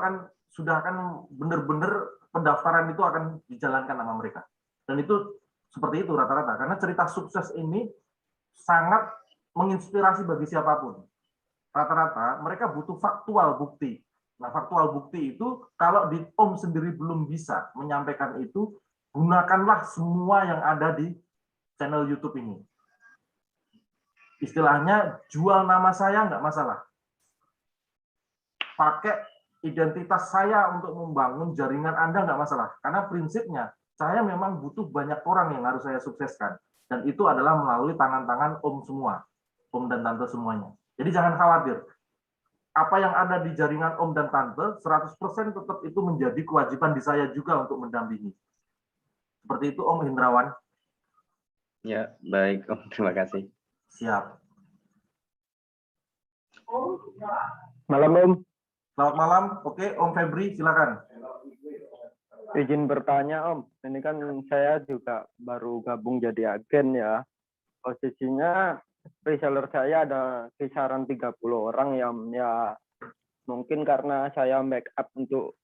sudah akan benar-benar pendaftaran itu akan dijalankan sama mereka. Dan itu seperti itu rata-rata. Karena cerita sukses ini sangat menginspirasi bagi siapapun. Rata-rata mereka butuh faktual bukti. Nah, faktual bukti itu kalau di Om sendiri belum bisa menyampaikan itu, gunakanlah semua yang ada di channel YouTube ini. Istilahnya jual nama saya nggak masalah. Pakai identitas saya untuk membangun jaringan Anda nggak masalah. Karena prinsipnya saya memang butuh banyak orang yang harus saya sukseskan. Dan itu adalah melalui tangan-tangan Om semua. Om dan Tante semuanya. Jadi jangan khawatir. Apa yang ada di jaringan Om dan Tante, 100% tetap itu menjadi kewajiban di saya juga untuk mendampingi. Seperti itu Om Hendrawan. Ya, baik Om. Terima kasih. Siap. Malam Om. Selamat malam. Oke, Om Febri, silakan. Izin bertanya Om. Ini kan saya juga baru gabung jadi agen ya. Posisinya reseller saya ada kisaran 30 orang yang ya mungkin karena saya make up untuk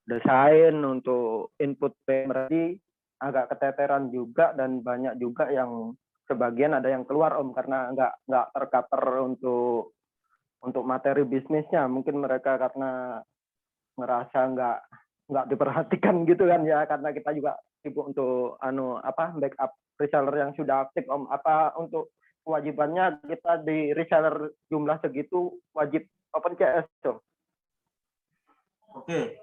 desain, untuk input berarti agak keteteran juga dan banyak juga yang sebagian ada yang keluar Om karena nggak tercover untuk materi bisnisnya. Mungkin mereka karena ngerasa nggak diperhatikan gitu kan ya, karena kita juga sibuk untuk backup reseller yang sudah aktif Om. Apa untuk kewajibannya kita di reseller jumlah segitu wajib open CS Om? Oke,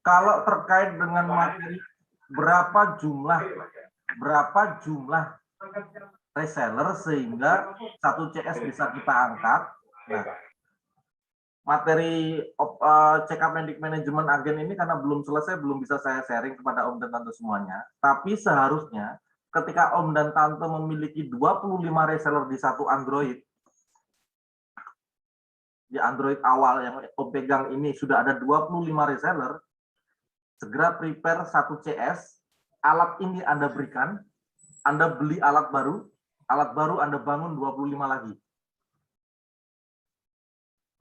kalau terkait dengan materi berapa jumlah reseller sehingga satu CS bisa kita angkat. Nah, materi check up manajemen agen ini karena belum selesai, belum bisa saya sharing kepada Om dan Tante semuanya. Tapi seharusnya ketika Om dan Tante memiliki 25 reseller di satu Android, di Android awal yang Om pegang ini sudah ada 25 reseller, segera prepare satu CS, alat ini Anda berikan, Anda beli alat baru Anda bangun 25 lagi.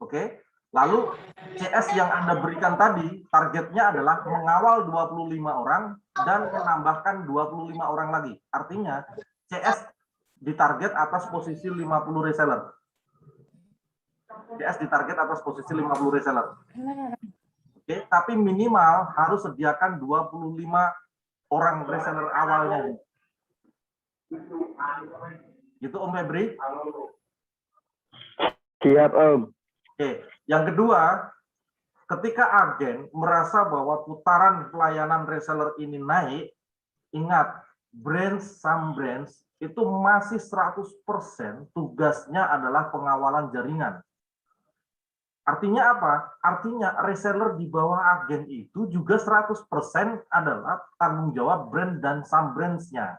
Oke? Lalu CS yang Anda berikan tadi, targetnya adalah mengawal 25 orang dan menambahkan 25 orang lagi. Artinya, CS ditarget atas posisi 50 reseller. CS ditarget atas posisi 50 reseller. Oke, tapi minimal harus sediakan 25 orang reseller awalnya. Gitu Om Febri? Siap Om. Oke, yang kedua, ketika agen merasa bahwa putaran pelayanan reseller ini naik, ingat, some brands itu masih 100% tugasnya adalah pengawalan jaringan. Artinya apa? Artinya reseller di bawah agen itu juga 100% adalah tanggung jawab brand dan some brands-nya.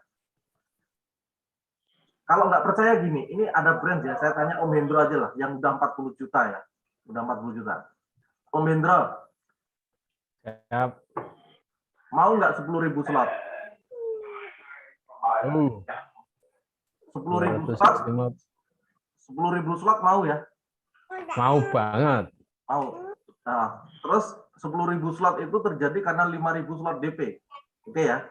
Kalau nggak percaya gini, ini ada brand ya, saya tanya Om Hendro aja lah, yang udah 40 juta ya. Udah 40 juta. Om Hendro. Siap. Mau nggak 10.000 slot? 10.000 slot? 10.000 slot mau ya? Mau banget. Mau. Nah, terus 10.000 slot itu terjadi karena 5.000 slot DP. Oke ya?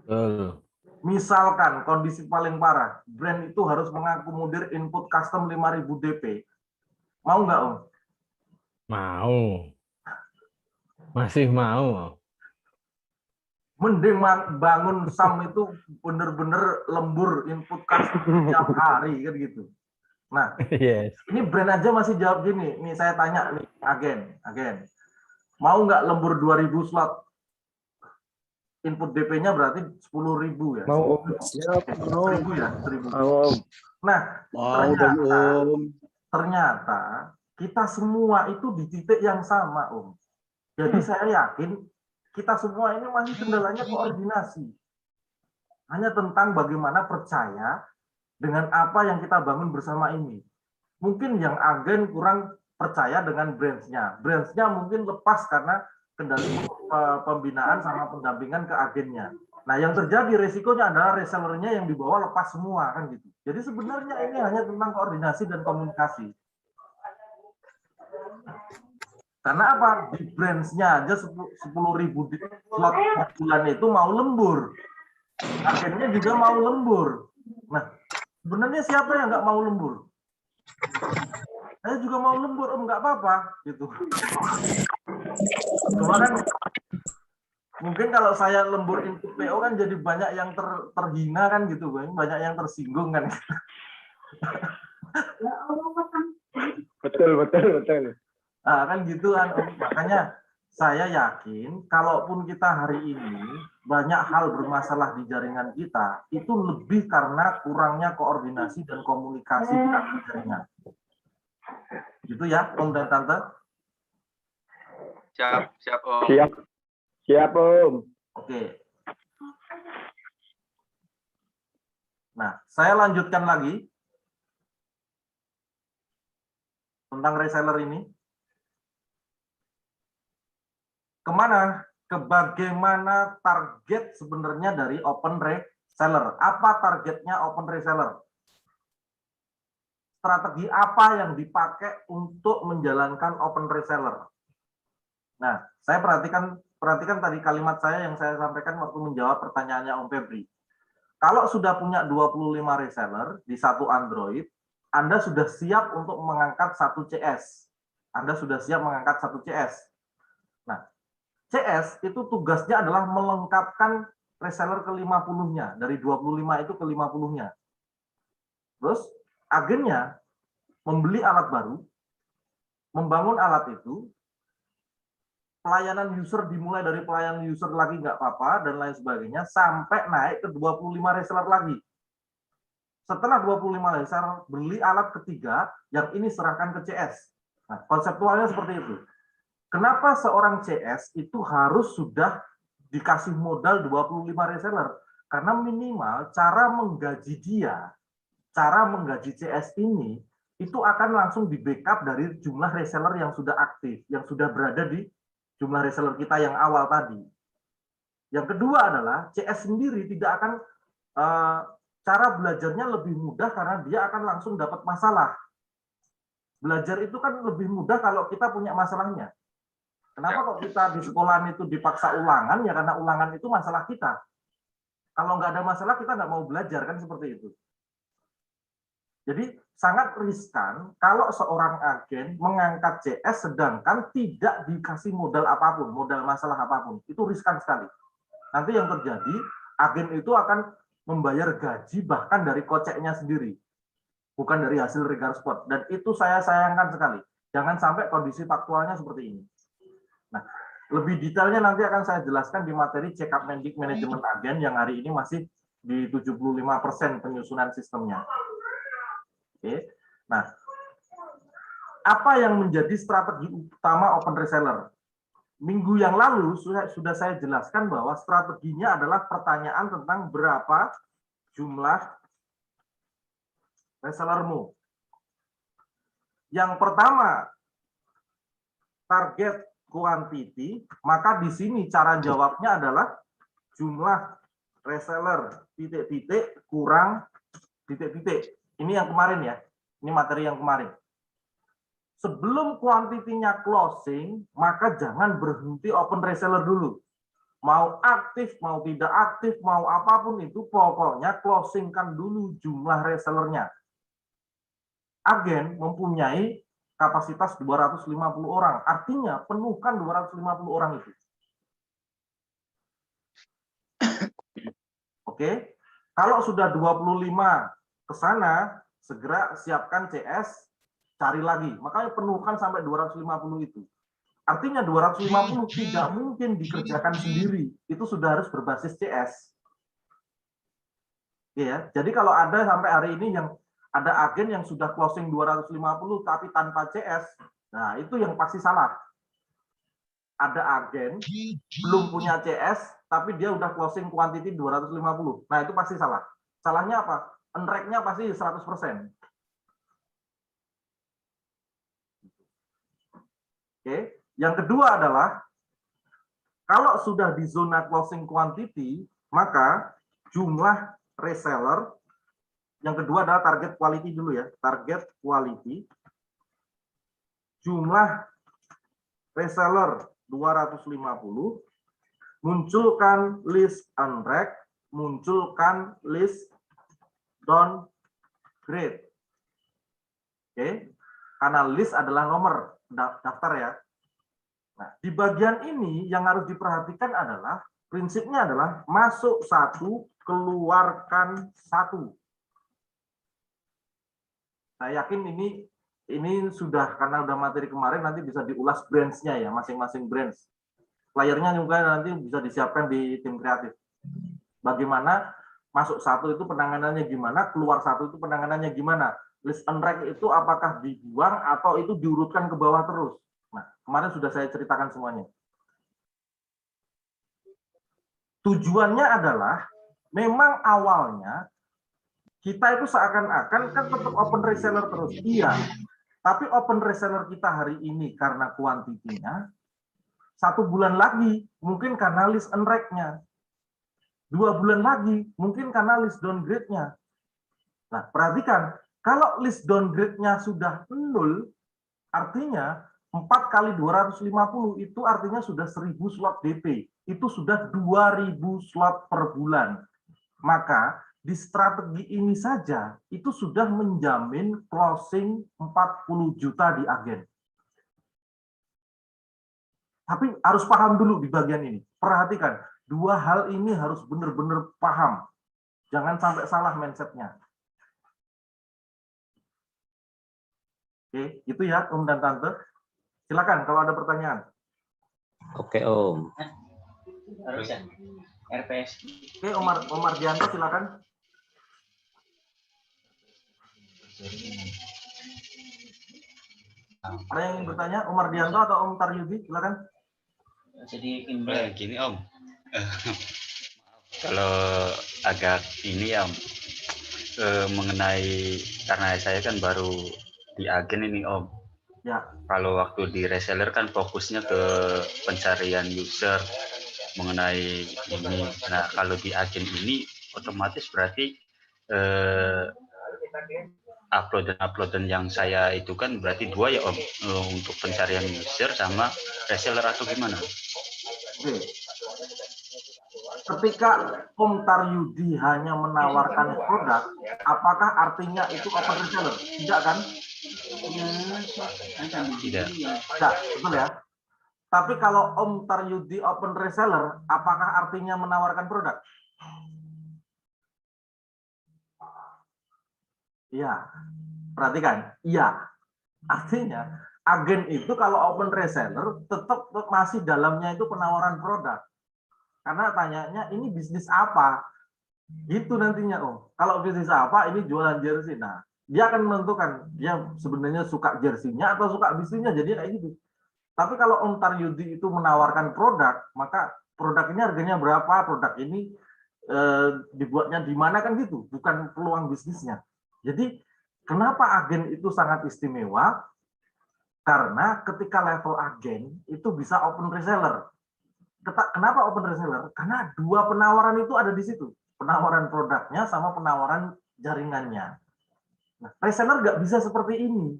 Betul. Misalkan kondisi paling parah, brand itu harus mengakomodir input custom 5.000 DP. Mau nggak Om? Mau. Masih mau. Mending bangun SAM itu bener-bener lembur input custom tiap hari kan gitu. Nah, yes. Ini brand aja masih jawab gini. Nih saya tanya nih agen. Mau nggak lembur 2.000 slot? Input DP-nya berarti 10.000 ya. Mau Om. Siap, 1.000 ya, 1.000. Om. Nah, ternyata kita semua itu di titik yang sama, Om. Jadi saya yakin kita semua ini masih kendalanya koordinasi. Hanya tentang bagaimana percaya dengan apa yang kita bangun bersama ini. Mungkin yang agen kurang percaya dengan brands-nya. Brands-nya mungkin lepas karena kendali pembinaan sama pendampingan ke agennya. Nah, yang terjadi resikonya adalah resellernya yang dibawa lepas semua kan gitu. Jadi sebenarnya ini hanya tentang koordinasi dan komunikasi. Karena apa? Di branch-nya aja 10.000 slot bulan itu mau lembur. Agennya juga mau lembur. Nah, sebenarnya siapa yang nggak mau lembur? Saya juga mau lembur, Om, nggak apa-apa, gitu. Cuma kan mungkin kalau saya lembur input PO kan jadi banyak yang terhina kan gitu, banyak yang tersinggung kan. Betul. Nah, kan gitu kan, Om. Makanya saya yakin kalaupun kita hari ini banyak hal bermasalah di jaringan kita, itu lebih karena kurangnya koordinasi dan komunikasi di antar jaringan. Gitu ya, Om dan Tante? Siap, Om. Siap, Om. Oke. Nah, saya lanjutkan lagi tentang reseller ini. Kemana? Bagaimana target sebenarnya dari open reseller? Apa targetnya open reseller? Strategi apa yang dipakai untuk menjalankan open reseller? Nah, saya perhatikan tadi kalimat saya yang saya sampaikan waktu menjawab pertanyaannya Om Febri. Kalau sudah punya 25 reseller di satu Android, Anda sudah siap untuk mengangkat satu CS. Anda sudah siap mengangkat satu CS. Nah, CS itu tugasnya adalah melengkapkan reseller ke 50-nya. Dari 25 itu ke 50-nya. Terus, agennya membeli alat baru, membangun alat itu, pelayanan user dimulai dari pelayanan user lagi nggak apa-apa, dan lain sebagainya, sampai naik ke 25 reseller lagi. Setelah 25 reseller, beli alat ketiga, yang ini serahkan ke CS. Nah, konseptualnya seperti itu. Kenapa seorang CS itu harus sudah dikasih modal 25 reseller? Karena minimal cara menggaji dia, cara menggaji CS ini, itu akan langsung di backup dari jumlah reseller yang sudah aktif, yang sudah berada di jumlah reseller kita yang awal tadi. Yang kedua adalah CS sendiri tidak akan, cara belajarnya lebih mudah karena dia akan langsung dapat masalah. Belajar itu kan lebih mudah kalau kita punya masalahnya. Kenapa kok kita di sekolahan itu dipaksa ulangan? Ya karena ulangan itu masalah kita. Kalau nggak ada masalah, kita nggak mau belajar, kan seperti itu. Jadi sangat riskan kalau seorang agen mengangkat CS sedangkan tidak dikasih modal apapun, modal masalah apapun. Itu riskan sekali. Nanti yang terjadi, agen itu akan membayar gaji bahkan dari koceknya sendiri. Bukan dari hasil regard spot. Dan itu saya sayangkan sekali. Jangan sampai kondisi faktualnya seperti ini. Nah, lebih detailnya nanti akan saya jelaskan di materi check up manajemen agen yang hari ini masih di 75% penyusunan sistemnya. Oke. Nah, apa yang menjadi strategi utama open reseller? Minggu yang lalu sudah saya jelaskan bahwa strateginya adalah pertanyaan tentang berapa jumlah resellermu. Yang pertama, target quantity, maka di sini cara jawabnya adalah jumlah reseller titik-titik kurang titik-titik. Ini yang kemarin ya, ini materi yang kemarin. Sebelum kuantitinya closing, maka jangan berhenti open reseller dulu. Mau aktif, mau tidak aktif, mau apapun itu, pokoknya closingkan dulu jumlah resellernya. Agen mempunyai kapasitas 250 orang. Artinya penuhkan 250 orang itu. Oke. Kalau sudah 25 ke sana, segera siapkan CS, cari lagi. Makanya penuhkan sampai 250 itu. Artinya 250 tidak mungkin dikerjakan sendiri. Itu sudah harus berbasis CS. Ya, jadi kalau ada sampai hari ini yang ada agen yang sudah closing 250 tapi tanpa CS, nah itu yang pasti salah. Ada agen belum punya CS tapi dia udah closing quantity 250. Nah itu pasti salah. Salahnya apa? Enreknya pasti 100%. Oke. Yang kedua adalah kalau sudah di zona closing quantity, maka jumlah reseller. Yang kedua adalah target quality dulu ya, target quality. Jumlah reseller 250, munculkan list unrack, munculkan list downgrade. Oke, karena list adalah nomor daftar ya. Nah, di bagian ini yang harus diperhatikan adalah prinsipnya adalah masuk satu, keluarkan satu. Saya yakin ini sudah, karena udah materi kemarin, nanti bisa diulas branch-nya ya, masing-masing branch. Flyernya juga nanti bisa disiapkan di tim kreatif. Bagaimana masuk satu itu penanganannya gimana, keluar satu itu penanganannya gimana. List unrack itu apakah dibuang atau itu diurutkan ke bawah terus. Nah, kemarin sudah saya ceritakan semuanya. Tujuannya adalah memang awalnya kita itu seakan-akan kan tetap open reseller terus. Iya, tapi open reseller kita hari ini karena kuantitinya, 1 bulan lagi mungkin karena list unrack-nya. 2 bulan lagi mungkin karena list downgrade-nya. Nah, perhatikan, kalau list downgrade-nya sudah 0, artinya 4 kali 250 itu artinya sudah 1000 slot DP. Itu sudah 2000 slot per bulan. Maka di strategi ini saja itu sudah menjamin closing 40 juta di agen. Tapi harus paham dulu di bagian ini. Perhatikan, 2 hal ini harus benar-benar paham. Jangan sampai salah mindset-nya. Oke, itu ya Om dan Tante. Silakan kalau ada pertanyaan. Oke Om. Harus ya. RPS. Oke, Omar Dianto silakan. Ada yang ingin bertanya? Omar Dianto atau Om Taryudi? Silakan. Jadi gini Om. Kalau agak ini ya Om, mengenai karena saya kan baru di agen ini Om. Ya. Kalau waktu di reseller kan fokusnya ke pencarian user mengenai ini. Nah, kalau di agen ini otomatis berarti uploadan yang saya itu kan berarti 2 ya Om, untuk pencarian user sama reseller atau gimana? Oke. Ketika Om Taryudi hanya menawarkan produk, apakah artinya itu open reseller? Tidak kan? Tidak. Tidak, betul ya. Tapi kalau Om Taryudi open reseller, apakah artinya menawarkan produk? Iya. Perhatikan, iya. Artinya agen itu kalau open reseller tetap masih dalamnya itu penawaran produk. Karena tanyanya ini bisnis apa? Gitu nantinya Om. Kalau bisnis apa, ini jualan jersey. Nah, dia akan menentukan dia sebenarnya suka jersinya atau suka bisnisnya, jadi kayak gitu. Tapi kalau Om Taryudi itu menawarkan produk, maka produk ini harganya berapa, produk ini dibuatnya di mana kan gitu, bukan peluang bisnisnya. Jadi kenapa agen itu sangat istimewa? Karena ketika level agen itu bisa open reseller. Kenapa open reseller? Karena 2 penawaran itu ada di situ. Penawaran produknya sama penawaran jaringannya. Nah, reseller nggak bisa seperti ini.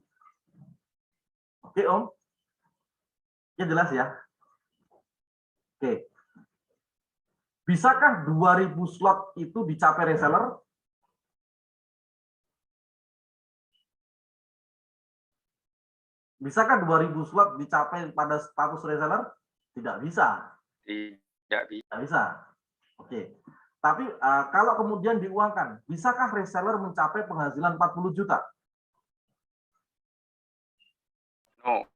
Oke Om? Ya jelas ya? Oke. Bisakah 2000 slot itu dicapai reseller? Bisakah 2000 slot dicapai pada status reseller? Tidak bisa. Tidak bisa. Tidak bisa. Oke. Tapi kalau kemudian diuangkan, bisakah reseller mencapai penghasilan 40 juta? No.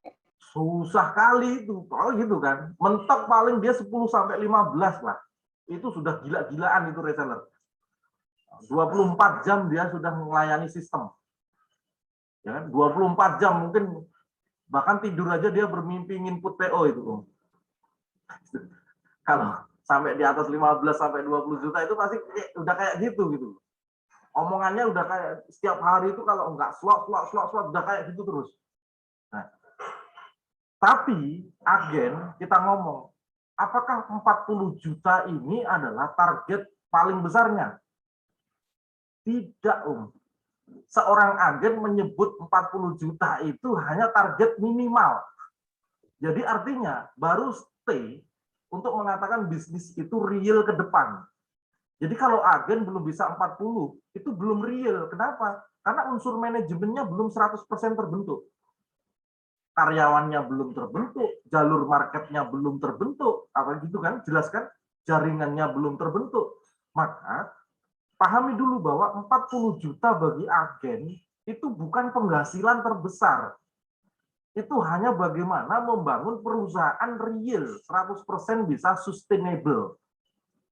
Susah kali itu. Oh gitu kan. Mentok paling dia 10 sampai 15 lah. Itu sudah gila-gilaan itu reseller. 24 jam dia sudah melayani sistem. Ya kan? 24 jam mungkin bahkan tidur aja dia bermimpi input PO itu. Kalau sampai di atas 15 sampai 20 juta itu pasti udah kayak gitu. Omongannya udah kayak setiap hari itu kalau enggak slot udah kayak gitu terus. Nah, tapi agen kita ngomong, apakah 40 juta ini adalah target paling besarnya? Tidak, Om. Seorang agen menyebut 40 juta itu hanya target minimal. Jadi artinya baru stay untuk mengatakan bisnis itu real ke depan. Jadi kalau agen belum bisa 40, itu belum real. Kenapa? Karena unsur manajemennya belum 100% terbentuk. Karyawannya belum terbentuk, jalur marketnya belum terbentuk, apa gitu kan? Jelas kan? Jaringannya belum terbentuk. Maka pahami dulu bahwa 40 juta bagi agen itu bukan penghasilan terbesar. Itu hanya bagaimana membangun perusahaan real, 100% bisa sustainable.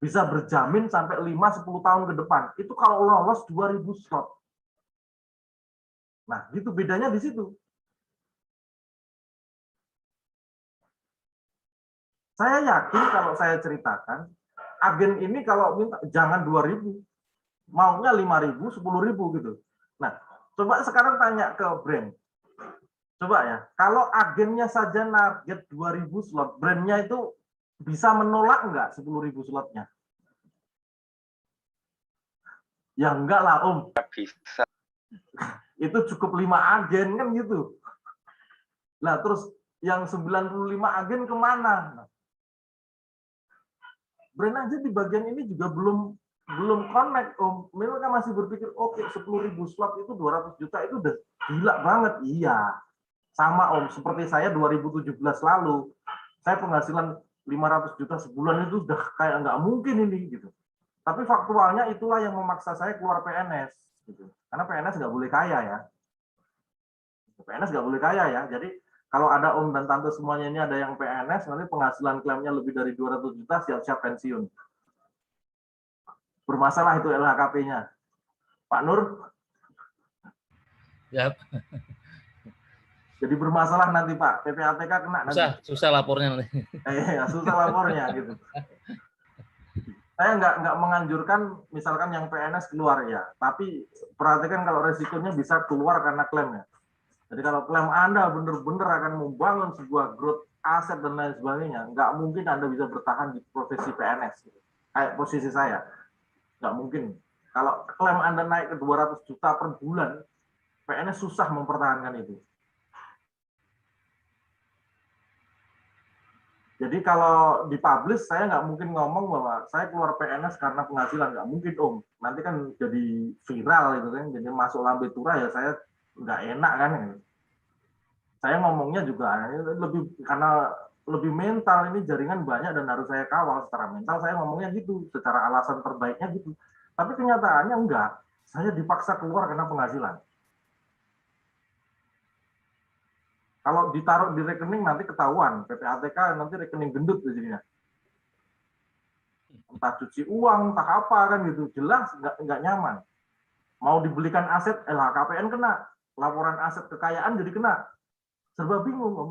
Bisa berjamin sampai 5-10 tahun ke depan. Itu kalau lolos 2000 slot. Nah, gitu bedanya di situ. Saya yakin kalau saya ceritakan, agen ini kalau minta jangan 2000, maunya 5000, 10.000 gitu. Nah, coba sekarang tanya ke brand. Coba ya, kalau agennya saja target 2000 slot, brandnya itu bisa menolak nggak 10.000 slotnya? Ya enggak lah, Om. Bisa. Itu cukup 5 agen kan gitu. Nah, terus yang 95 agen kemana? Brand aja di bagian ini juga belum connect, Om. Mereka masih berpikir, oke, 10.000 slot itu 200 juta itu udah gila banget. Iya, sama Om. Seperti saya 2017 lalu, saya penghasilan 500 juta sebulan itu udah kayak nggak mungkin ini gitu. Tapi faktualnya itulah yang memaksa saya keluar PNS. Gitu. Karena PNS nggak boleh kaya ya. PNS nggak boleh kaya ya. Jadi kalau ada Om dan Tante semuanya ini ada yang PNS, nanti penghasilan klaimnya lebih dari 200 juta, siap-siap pensiun. Bermasalah itu LHKP-nya. Pak Nur? Yap. Jadi bermasalah nanti Pak, PPATK kena nanti. Susah lapornya nanti. Susah lapornya gitu. Saya nggak menganjurkan misalkan yang PNS keluar ya, tapi perhatikan kalau resikonya bisa keluar karena klaimnya. Jadi kalau klaim Anda benar-benar akan membangun sebuah growth aset dan lain sebagainya, nggak mungkin Anda bisa bertahan di profesi PNS. Kayak posisi saya, nggak mungkin. Kalau klaim Anda naik ke 200 juta per bulan, PNS susah mempertahankan itu. Jadi kalau dipublish, saya nggak mungkin ngomong bahwa saya keluar PNS karena penghasilan. Nggak mungkin, Om. Nanti kan jadi viral gitu kan, jadi masuk lambe tura ya saya nggak enak kan. Saya ngomongnya juga lebih karena lebih mental, ini jaringan banyak dan harus saya kawal secara mental. Saya ngomongnya gitu, secara alasan terbaiknya gitu. Tapi kenyataannya enggak. Saya dipaksa keluar karena penghasilan. Kalau ditaruh di rekening nanti ketahuan, PPATK nanti rekening gendut jadinya. Entah cuci uang, entah apa kan gitu. Jelas nggak nyaman. Mau dibelikan aset, LHKPN kena. Laporan aset kekayaan jadi kena. Serba bingung, Om.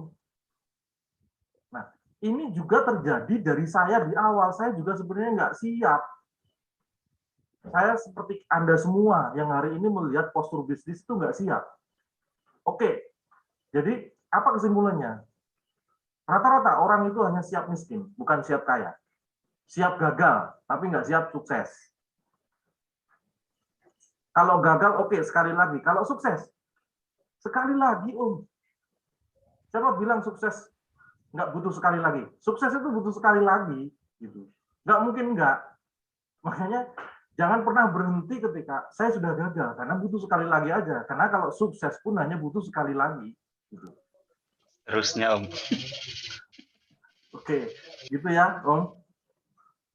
Nah, ini juga terjadi dari saya di awal. Saya juga sebenarnya nggak siap. Saya seperti Anda semua yang hari ini melihat postur bisnis itu nggak siap. Oke, jadi apa kesimpulannya? Rata-rata orang itu hanya siap miskin, bukan siap kaya. Siap gagal, tapi nggak siap sukses. Kalau gagal, oke, sekali lagi. Kalau sukses, sekali lagi, Om. Siapa bilang sukses nggak butuh sekali lagi? Sukses itu butuh sekali lagi, gitu. Nggak mungkin nggak. Makanya jangan pernah berhenti ketika saya sudah gagal, karena butuh sekali lagi aja. Karena kalau sukses pun hanya butuh sekali lagi. Gitu. Terusnya Om. Oke, gitu ya, Om.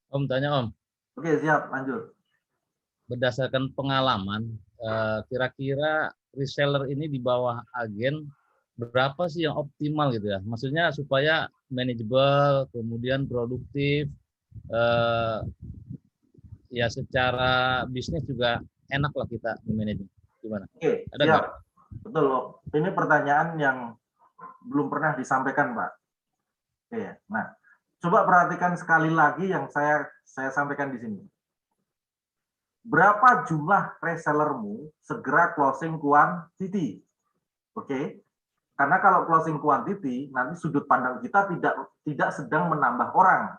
Om tanya Om. Oke, siap, lanjut. Berdasarkan pengalaman, kira-kira reseller ini di bawah agen berapa sih yang optimal gitu ya? Maksudnya supaya manajeble, kemudian produktif, ya secara bisnis juga enak lah kita memanage. Gimana? Oke, ada siap. nggak? Betul, Om. Ini pertanyaan yang belum pernah disampaikan, Pak. Oke, nah, coba perhatikan sekali lagi yang saya sampaikan di sini. Berapa jumlah resellermu segera closing quantity? Oke. Karena kalau closing quantity, nanti sudut pandang kita tidak sedang menambah orang.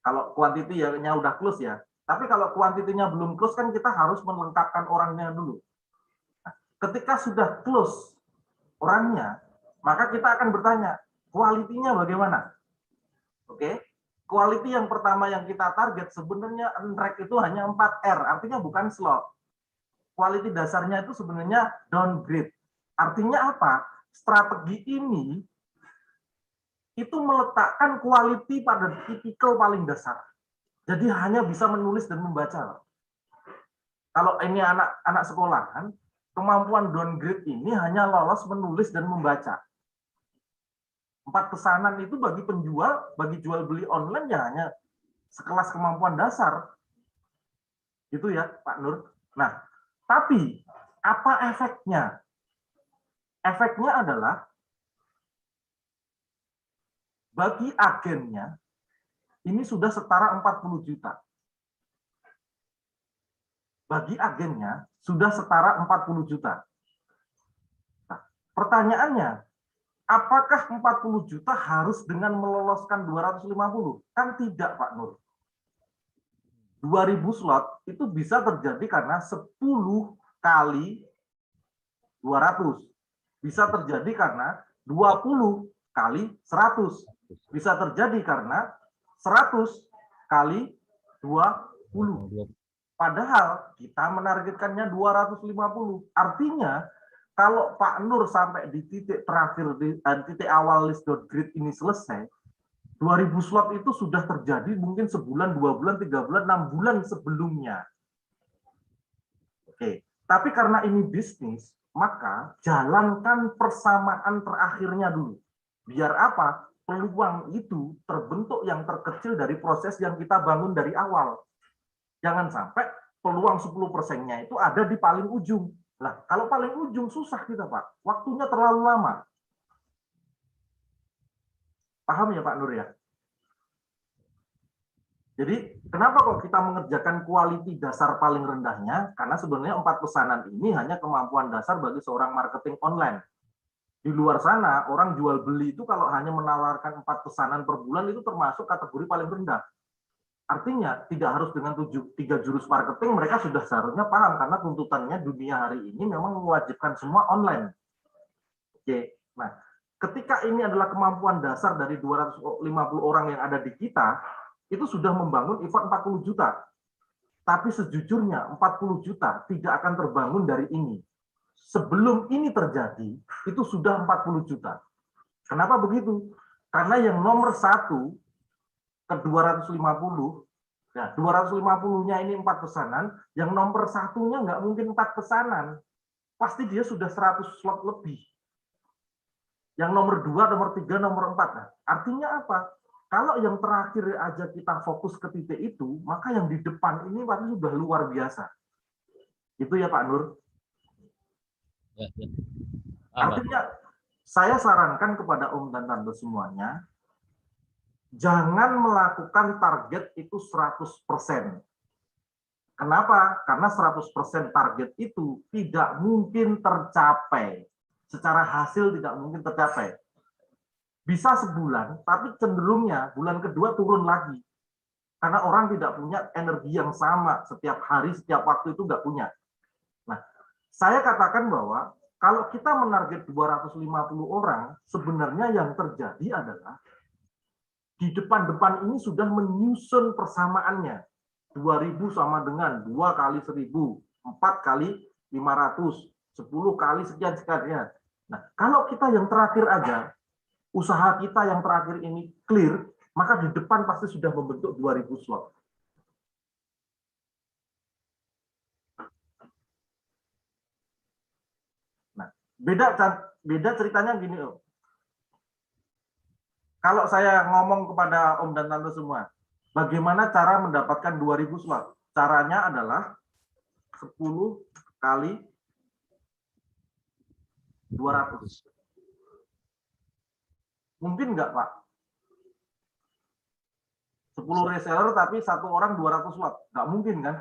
Kalau quantity ya udah close ya. Tapi kalau kuantitinya belum close kan kita harus melengkapkan orangnya dulu. Nah, ketika sudah close orangnya, Maka kita akan bertanya, kualitinya bagaimana? Oke, quality yang pertama yang kita target sebenarnya unrack itu hanya 4R, artinya bukan slot. Quality dasarnya itu sebenarnya downgrade. Artinya apa? Strategi ini itu meletakkan quality pada tipikal paling dasar. Jadi hanya bisa menulis dan membaca. Kalau ini anak sekolahan, kemampuan downgrade ini hanya lolos menulis dan membaca. 4 pesanan itu bagi penjual, bagi jual beli online ya hanya sekelas kemampuan dasar. Gitu ya, Pak Nur. Nah, tapi apa efeknya? Efeknya adalah bagi agennya ini sudah setara 40 juta. Bagi agennya sudah setara 40 juta. Nah, pertanyaannya, apakah 40 juta harus dengan meloloskan 250? Kan tidak, Pak Nur. 2000 slot itu bisa terjadi karena 10 kali 200. Bisa terjadi karena 20 kali 100. Bisa terjadi karena 100 kali 20. Padahal kita menargetkannya 250. Artinya, kalau Pak Nur sampai di titik terakhir, titik awal list .grid ini selesai, 2000 slot itu sudah terjadi mungkin sebulan, 2 bulan, 3 bulan, 6 bulan sebelumnya. Oke, tapi karena ini bisnis, maka jalankan persamaan terakhirnya dulu. Biar apa? Peluang itu terbentuk yang terkecil dari proses yang kita bangun dari awal. Jangan sampai peluang 10%-nya itu ada di paling ujung. Nah, kalau paling ujung susah kita, Pak. Waktunya terlalu lama. Paham ya, Pak Nur ya? Jadi, kenapa kok kita mengerjakan quality dasar paling rendahnya? Karena sebenarnya 4 pesanan ini hanya kemampuan dasar bagi seorang marketing online. Di luar sana, orang jual beli itu kalau hanya menawarkan 4 pesanan per bulan itu termasuk kategori paling rendah. Artinya, tidak harus dengan 3 jurus marketing, mereka sudah seharusnya paham, karena tuntutannya dunia hari ini memang mewajibkan semua online. Oke, nah, ketika ini adalah kemampuan dasar dari 250 orang yang ada di kita, itu sudah membangun effort 40 juta. Tapi sejujurnya 40 juta tidak akan terbangun dari ini. Sebelum ini terjadi, itu sudah 40 juta. Kenapa begitu? Karena yang nomor 1 ke 250, nah 250-nya ini 4 pesanan, yang nomor 1-nya nggak mungkin 4 pesanan. Pasti dia sudah 100 slot lebih. Yang nomor 2, nomor 3, nomor 4. Nah, artinya apa? Kalau yang terakhir aja kita fokus ke titik itu, maka yang di depan ini pasti sudah luar biasa. Itu ya Pak Nur. Artinya, saya sarankan kepada Om dan Tante semuanya, jangan melakukan target itu 100%. Kenapa? Karena 100% target itu tidak mungkin tercapai. Secara hasil tidak mungkin tercapai. Bisa sebulan, tapi cenderungnya bulan kedua turun lagi. Karena orang tidak punya energi yang sama setiap hari, setiap waktu itu nggak punya. Nah, saya katakan bahwa kalau kita menarget 250 orang, sebenarnya yang terjadi adalah di depan-depan ini sudah menyusun persamaannya. 2000 sama dengan 2 kali 1000, 4 kali 500, 10 kali sekian-sekian. Nah, kalau kita yang terakhir aja, usaha kita yang terakhir ini clear, maka di depan pasti sudah membentuk 2000 slot. Nah, beda ceritanya gini, Om. Kalau saya ngomong kepada Om dan Tante semua, bagaimana cara mendapatkan 2000 slot? Caranya adalah 10 kali 200. Mungkin nggak, Pak? 10 reseller tapi satu orang 200 slot. Nggak mungkin, kan?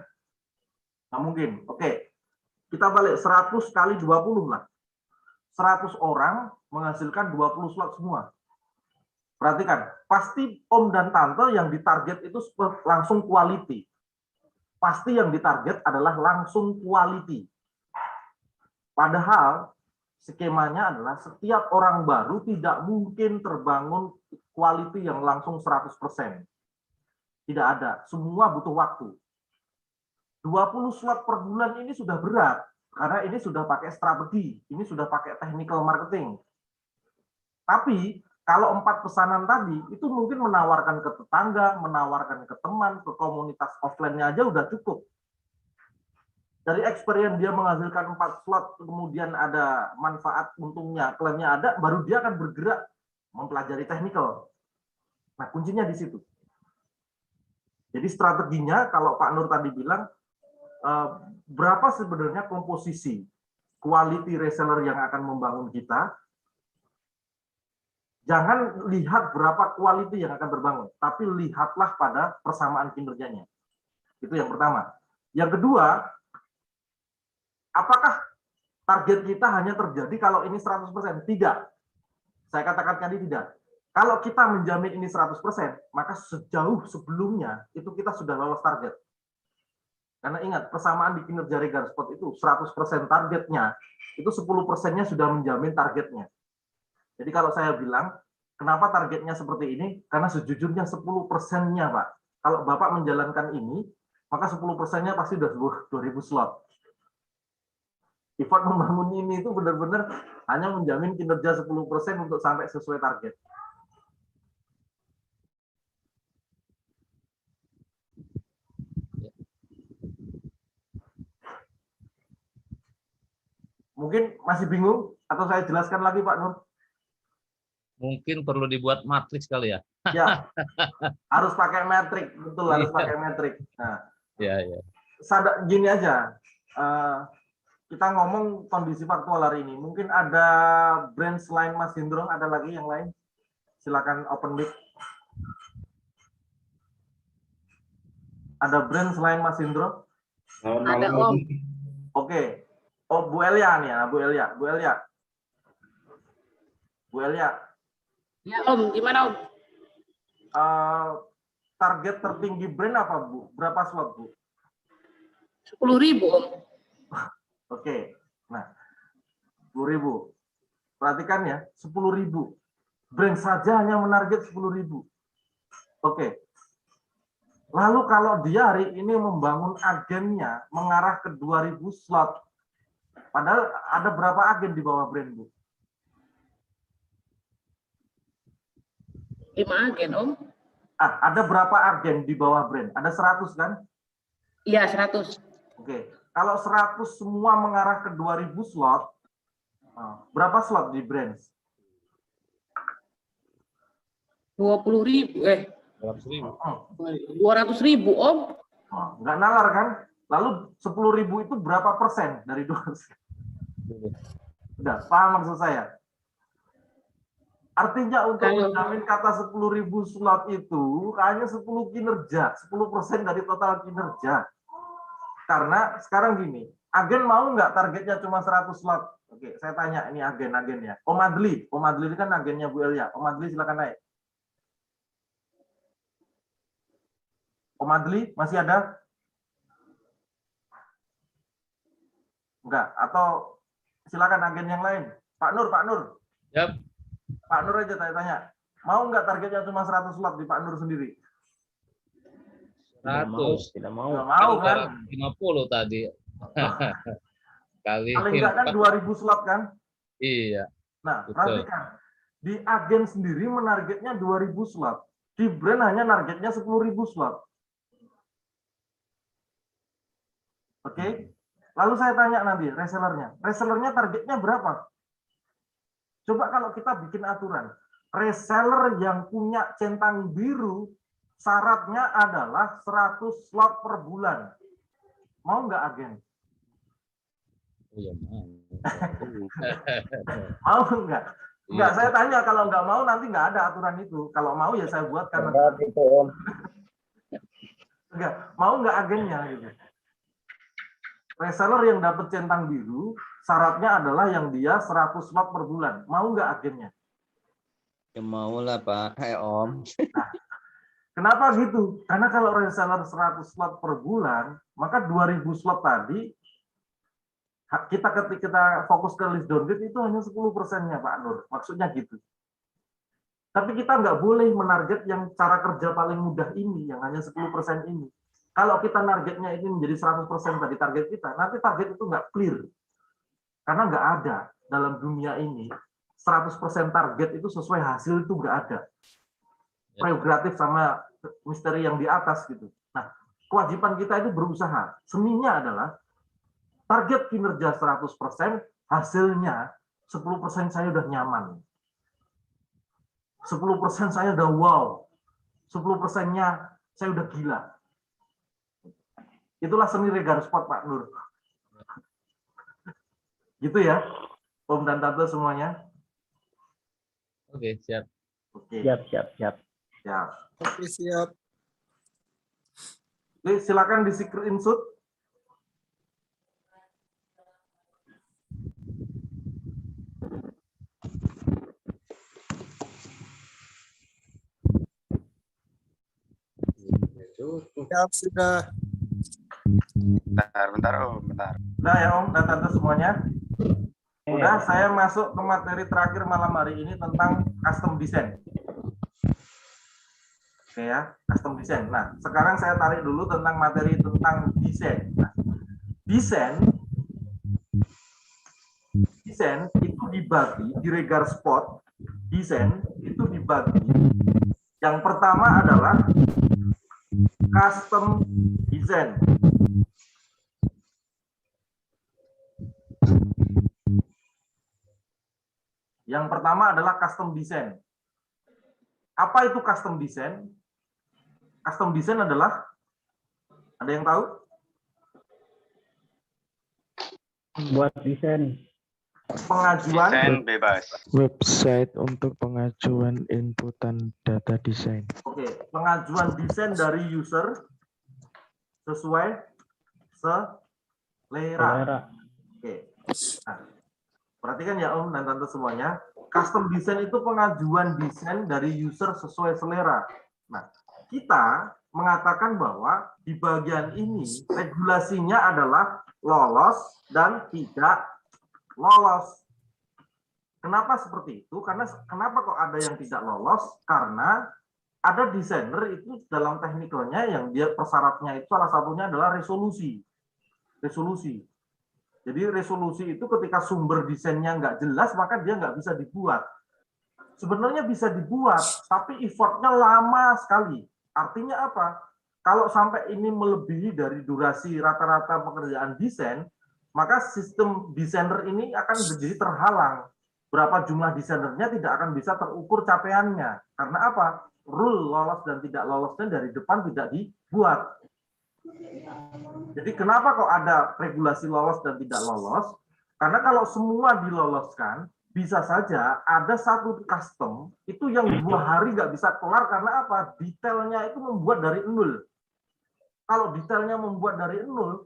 Nggak mungkin. Oke. Kita balik 100 kali 20 lah. 100 orang menghasilkan 20 slot semua. Perhatikan, pasti Om dan Tante yang ditarget itu langsung quality. Pasti yang ditarget adalah langsung quality. Padahal skemanya adalah setiap orang baru tidak mungkin terbangun quality yang langsung 100%. Tidak ada, semua butuh waktu. 20 slot per bulan ini sudah berat, karena ini sudah pakai strategi, ini sudah pakai technical marketing. Tapi kalau 4 pesanan tadi, itu mungkin menawarkan ke tetangga, menawarkan ke teman, ke komunitas offline-nya aja udah cukup. Dari experience dia menghasilkan 4 slot, kemudian ada manfaat untungnya, klaimnya ada, baru dia akan bergerak mempelajari technical. Nah, kuncinya di situ. Jadi strateginya, kalau Pak Nur tadi bilang, berapa sebenarnya komposisi quality reseller yang akan membangun kita, jangan lihat berapa quality yang akan terbangun, tapi lihatlah pada persamaan kinerjanya. Itu yang pertama. Yang kedua, apakah target kita hanya terjadi kalau ini 100%? Tidak. Saya katakan tadi tidak. Kalau kita menjamin ini 100%, maka sejauh sebelumnya itu kita sudah lolos target. Karena ingat, persamaan di kinerja Regar Sport itu 100% targetnya, itu 10%-nya sudah menjamin targetnya. Jadi kalau saya bilang, kenapa targetnya seperti ini? Karena sejujurnya 10%-nya, Pak. Kalau Bapak menjalankan ini, maka 10%-nya pasti sudah 2.000 slot. Effort membangun ini itu benar-benar hanya menjamin kinerja 10% untuk sampai sesuai target. Mungkin masih bingung atau saya jelaskan lagi Pak Nur? Mungkin perlu dibuat matriks kali ya. Ya, harus pakai metrik, betul harus pakai metrik. Nah, ya. Gini aja, kita ngomong kondisi faktual hari ini. Mungkin ada brand selain Mas Hendro, ada lagi yang lain? Silakan open mic. Ada brand selain Mas Hendro? Ada Om. Oke. Oh, Bu Elia nih ya, Bu Elia. Ya Om, gimana Om? Target tertinggi brand apa Bu? Berapa slot Bu? 10.000 Om. Oke. Nah, 10.000. Perhatikan ya, 10.000. Brand saja hanya menarget 10.000. Oke. Lalu kalau dia hari ini membangun agennya mengarah ke 2.000 slot, padahal ada berapa agen di bawah brand, Bu? 5 agen, Om. Ada berapa agen di bawah brand? Ada 100 kan? Iya, 100. Oke. Kalau 100 semua mengarah ke 2.000 slot, berapa slot di brand? 20.000, 200.000, Om. Nggak nalar kan? Lalu 10.000 itu berapa persen dari 200? Udah, paham maksud saya? Artinya untuk menjamin kata 10.000 slot itu hanya 10 kinerja, 10% dari total kinerja. Karena sekarang gini, agen mau nggak targetnya cuma 100 slot? Oke, saya tanya ini agen-agennya. Om Adli ini kan agennya Bu Elia. Om Adli silakan naik. Om Adli masih ada? Enggak, atau silakan agen yang lain. Pak Nur. Yap. Pak Nur aja tanya. Mau nggak targetnya cuma 100 slot di Pak Nur sendiri? 100. Tidak mau. Nggak mau kan? 50 tadi. Kali Paling nggak kan 2.000 slot kan? Iya. Nah, betul. perhatikan. Di agen sendiri menargetnya 2.000 slot. Di brand hanya nargetnya 10.000 slot. Oke? Lalu saya tanya nanti, resellernya. Resellernya targetnya berapa? Coba kalau kita bikin aturan. Reseller yang punya centang biru, syaratnya adalah 100 slot per bulan. Mau nggak agen? Iya, mau. Mau nggak? Nggak, saya tanya. Kalau nggak mau, nanti nggak ada aturan itu. Kalau mau, ya saya buatkan. Enggak, mau nggak agennya? Gitu. Reseller yang dapat centang biru, syaratnya adalah yang dia 100 slot per bulan. Mau nggak agennya? Ya mau lah Pak, Om. Nah, kenapa gitu? Karena kalau reseller 100 slot per bulan, maka 2.000 slot tadi Kita ketika kita fokus ke list downgrade itu hanya 10%-nya Pak Nur, maksudnya gitu. Tapi kita nggak boleh menarget yang cara kerja paling mudah ini, yang hanya 10% ini. Kalau kita targetnya ini menjadi 100% tadi target kita, nanti target itu nggak clear. Karena nggak ada dalam dunia ini 100% target itu sesuai hasil itu nggak ada. Prerogatif sama misteri yang di atas gitu. Nah, kewajiban kita itu berusaha. Seninya adalah target kinerja 100%, hasilnya 10% saya udah nyaman. 10% saya udah wow. 10%-nya saya udah gila. Itulah seni regar spot Pak Nur. Gitu ya, Om dan Tante semuanya. Oke, siap. Oke. Siap. Ya. Oke, siap. Oke, silakan di screenshot. Siap, sudah. Bentar Om, bentar. Udah ya Om dan Tante semuanya. Udah, saya masuk ke materi terakhir malam hari ini tentang custom design. Oke ya, custom design. Nah, sekarang saya tarik dulu tentang materi tentang desain. Nah, desain itu dibagi di regar spot. Desain itu dibagi. Yang pertama adalah custom design. Yang pertama adalah custom design. Apa itu custom design? Custom design adalah, ada yang tahu? Buat desain. Pengajuan Desain bebas. Website untuk pengajuan inputan data desain. Oke, pengajuan desain dari user sesuai selera. Oke. Nah, perhatikan ya Om dan Tante semuanya. Custom design itu pengajuan desain dari user sesuai selera. Nah, kita mengatakan bahwa di bagian ini regulasinya adalah lolos dan tidak lolos. Kenapa seperti itu? Karena kenapa kok ada yang tidak lolos? Karena ada desainer itu dalam teknikalnya yang dia persyaratnya itu salah satunya adalah resolusi. Resolusi. Jadi resolusi itu ketika sumber desainnya nggak jelas, maka dia nggak bisa dibuat. Sebenarnya bisa dibuat, tapi effortnya lama sekali. Artinya apa? Kalau sampai ini melebihi dari durasi rata-rata pekerjaan desain, maka sistem desainer ini akan menjadi terhalang. Berapa jumlah desainernya tidak akan bisa terukur capaiannya. Karena apa? Rule lolos dan tidak lolosnya dari depan tidak dibuat. Jadi kenapa kok ada regulasi lolos dan tidak lolos? Karena kalau semua diloloskan, bisa saja ada satu custom itu yang 2 hari nggak bisa kelar karena apa? Detailnya itu membuat dari nol. Kalau detailnya membuat dari nol,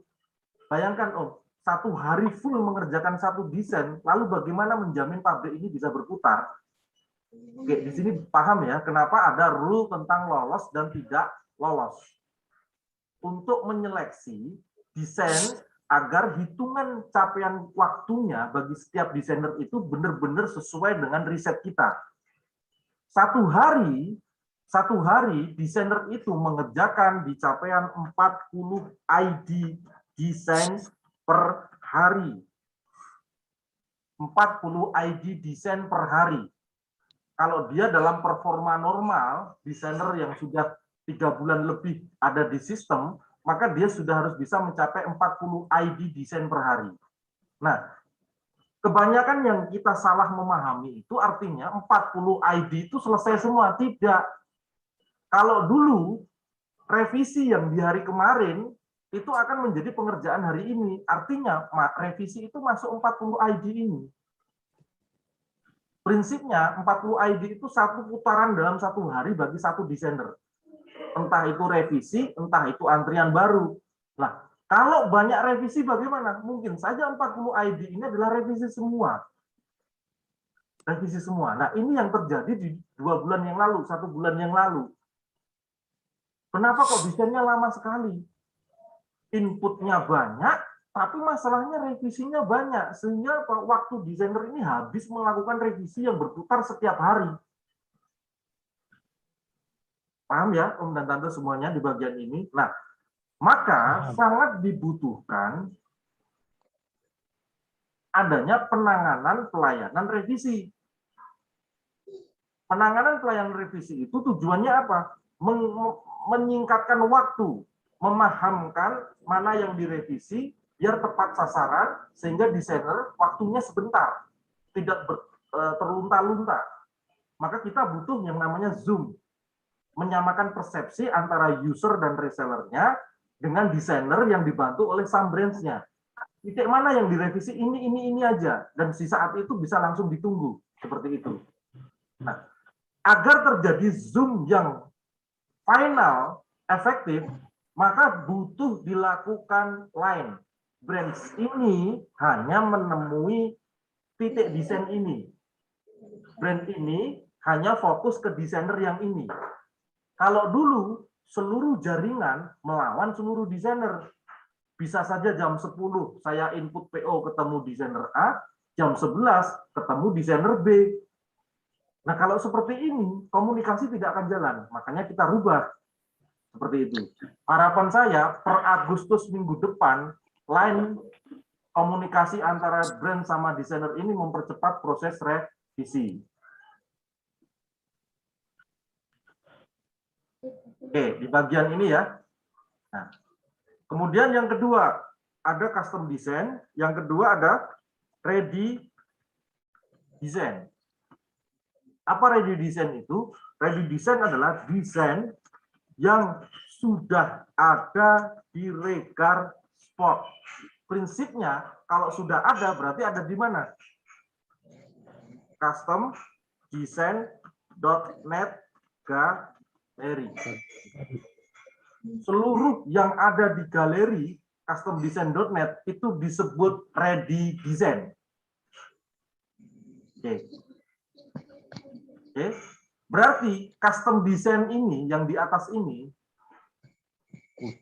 bayangkan Om, 1 hari full mengerjakan satu desain, lalu bagaimana menjamin pabrik ini bisa berputar? Oke, di sini paham ya, kenapa ada rule tentang lolos dan tidak lolos. Untuk menyeleksi desain agar hitungan capaian waktunya bagi setiap desainer itu benar-benar sesuai dengan riset kita. Satu hari desainer itu mengerjakan di capaian 40 ID desain per hari. 40 ID desain per hari. Kalau dia dalam performa normal, desainer yang sudah 3 bulan lebih ada di sistem, maka dia sudah harus bisa mencapai 40 ID desain per hari. Nah, kebanyakan yang kita salah memahami itu artinya 40 ID itu selesai semua. Tidak. Kalau dulu, revisi yang di hari kemarin, itu akan menjadi pengerjaan hari ini. Artinya, revisi itu masuk 40 ID ini. Prinsipnya, 40 ID itu satu putaran dalam 1 hari bagi satu desainer. Entah itu revisi, entah itu antrian baru. Nah, kalau banyak revisi bagaimana? Mungkin saja 40 ID ini adalah revisi semua. Revisi semua. Nah, ini yang terjadi di 2 bulan yang lalu, 1 bulan yang lalu. Kenapa kok desainnya lama sekali? Inputnya banyak, Tapi masalahnya revisinya banyak, sehingga waktu desainer ini habis melakukan revisi yang berputar setiap hari. Paham ya, Om dan Tante semuanya di bagian ini? Nah, maka sangat dibutuhkan adanya penanganan pelayanan revisi. Penanganan pelayanan revisi itu tujuannya apa? Menyingkatkan waktu, memahamkan mana yang direvisi, biar tepat sasaran, sehingga desainer waktunya sebentar, tidak terlunta-lunta. Maka kita butuh yang namanya Zoom, menyamakan persepsi antara user dan resellernya dengan desainer yang dibantu oleh some brands-nya. Titik mana yang direvisi, ini aja, dan di saat itu bisa langsung ditunggu, seperti itu. Nah, agar terjadi Zoom yang final, efektif, maka butuh dilakukan line. Brands ini hanya menemui titik desain ini. Brand ini hanya fokus ke desainer yang ini. Kalau dulu seluruh jaringan melawan seluruh desainer. Bisa saja jam 10 saya input PO ketemu desainer A, jam 11 ketemu desainer B. Nah, kalau seperti ini komunikasi tidak akan jalan. Makanya kita rubah seperti itu. Harapan saya per Agustus minggu depan line komunikasi antara brand sama desainer ini mempercepat proses revisi. Oke, di bagian ini ya. Nah, kemudian yang kedua ada custom design, yang kedua ada ready design. Apa ready design itu? Ready design adalah desain yang sudah ada di Regar Spot. Prinsipnya kalau sudah ada berarti ada di mana? Custom design.net galeri. Seluruh yang ada di galeri custom design.net itu disebut ready design. Oke. Oke. Berarti custom design ini yang di atas ini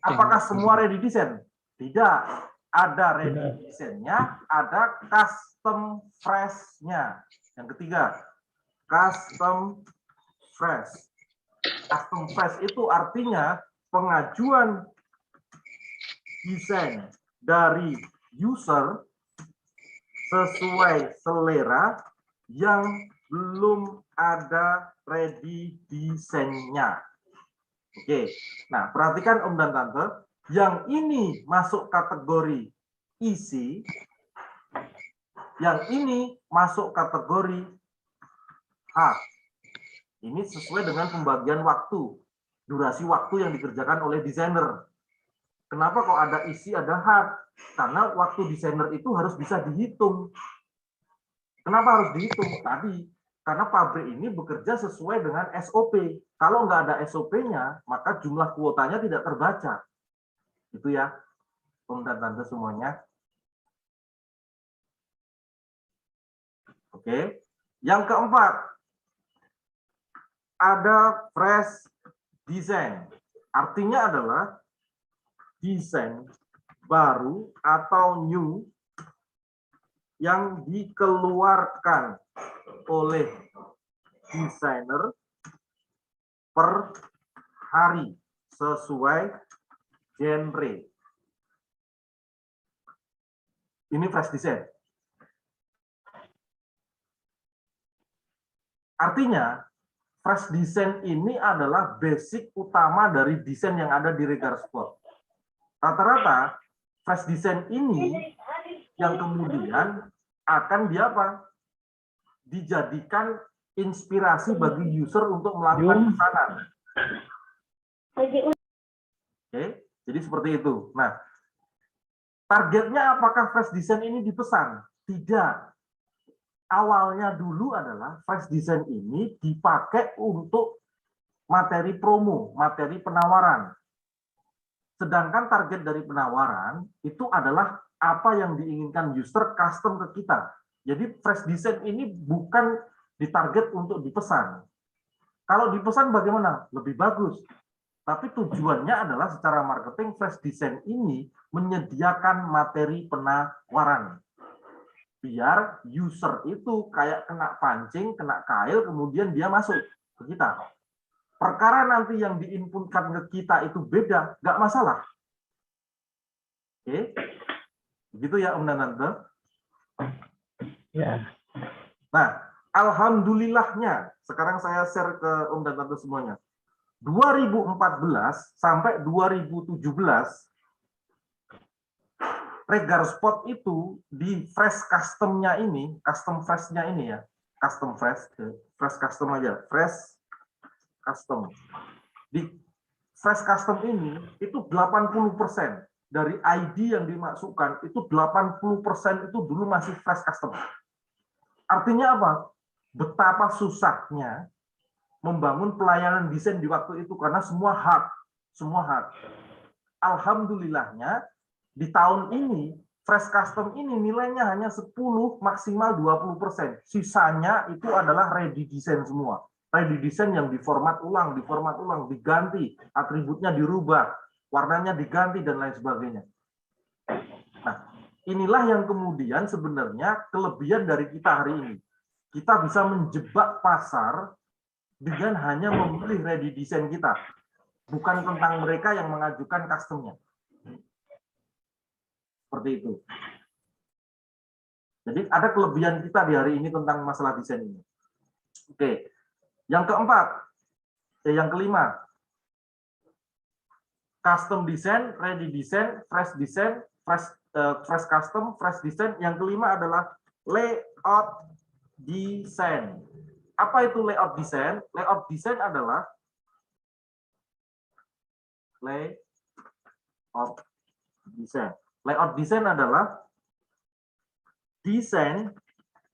apakah semua ready design? Tidak. Ada ready design-nya, ada custom fresh-nya. Yang ketiga, custom fresh. Custom fresh itu artinya pengajuan desain dari user sesuai selera yang belum ada ready desain-nya. Oke, nah perhatikan Om dan Tante, yang ini masuk kategori isi, yang ini masuk kategori hard. Ini sesuai dengan pembagian waktu, durasi waktu yang dikerjakan oleh desainer. Kenapa kok ada isi, ada hard? Karena waktu desainer itu harus bisa dihitung. Kenapa harus dihitung? Tadi, karena pabrik ini bekerja sesuai dengan SOP. Kalau nggak ada SOP-nya, maka jumlah kuotanya tidak terbaca. Itu ya, Om dan Tante semuanya. Oke. Yang keempat, ada fresh design. Artinya adalah desain baru atau new yang dikeluarkan oleh desainer per hari sesuai genre. Ini fresh design. Artinya, fresh design ini adalah basic utama dari desain yang ada di Regar Spot. Rata-rata, fresh design ini yang kemudian akan dijadikan inspirasi bagi user untuk melakukan pesanan. Oke, jadi seperti itu. Nah, targetnya apakah fresh design ini dipesan? Tidak. Awalnya dulu adalah fresh design ini dipakai untuk materi promo, materi penawaran. Sedangkan target dari penawaran itu adalah apa yang diinginkan user custom ke kita. Jadi fresh design ini bukan ditarget untuk dipesan. Kalau dipesan bagaimana? Lebih bagus. Tapi tujuannya adalah secara marketing flash design ini menyediakan materi penawaran. Biar user itu kayak kena pancing, kena kail, kemudian dia masuk ke kita. Perkara nanti yang diinputkan ke kita itu beda, nggak masalah. Oke, begitu ya Om dan Tante. Ya. Nah, alhamdulillahnya, sekarang saya share ke Om dan Tante semuanya. 2014 sampai 2017, Regar Spot itu di fresh custom-nya ini, custom fresh-nya ini ya, custom fresh custom aja, fresh custom. Di fresh custom ini itu 80% dari ID yang dimasukkan itu 80% itu dulu masih fresh custom. Artinya apa? Betapa susahnya membangun pelayanan desain di waktu itu karena semua hard. Alhamdulillahnya di tahun ini fresh custom ini nilainya hanya 10 maksimal 20%. Sisanya itu adalah ready design semua. Ready design yang diformat ulang, diganti, atributnya dirubah, warnanya diganti dan lain sebagainya. Nah, inilah yang kemudian sebenarnya kelebihan dari kita hari ini. Kita bisa menjebak pasar dengan hanya memilih ready design kita, bukan tentang mereka yang mengajukan customnya. Seperti itu. Jadi ada kelebihan kita di hari ini tentang masalah desain ini. Oke, yang keempat, yang kelima, custom design, ready design, fresh design, fresh custom, fresh design. Yang kelima adalah layout design. Apa itu layout design? Layout design adalah Layout design adalah desain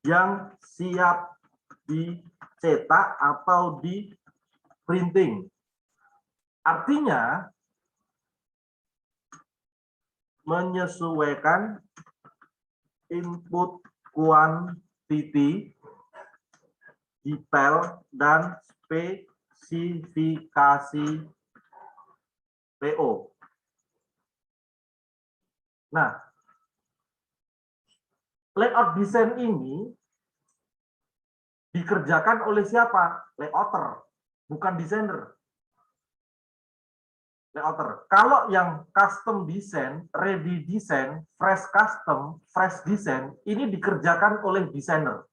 yang siap dicetak atau di printing. Artinya menyesuaikan input quantity, detail, dan spesifikasi PO. Nah, layout design ini dikerjakan oleh siapa? Layouter, bukan desainer. Layouter. Kalau yang custom design, ready design, fresh custom, fresh design, ini dikerjakan oleh desainer.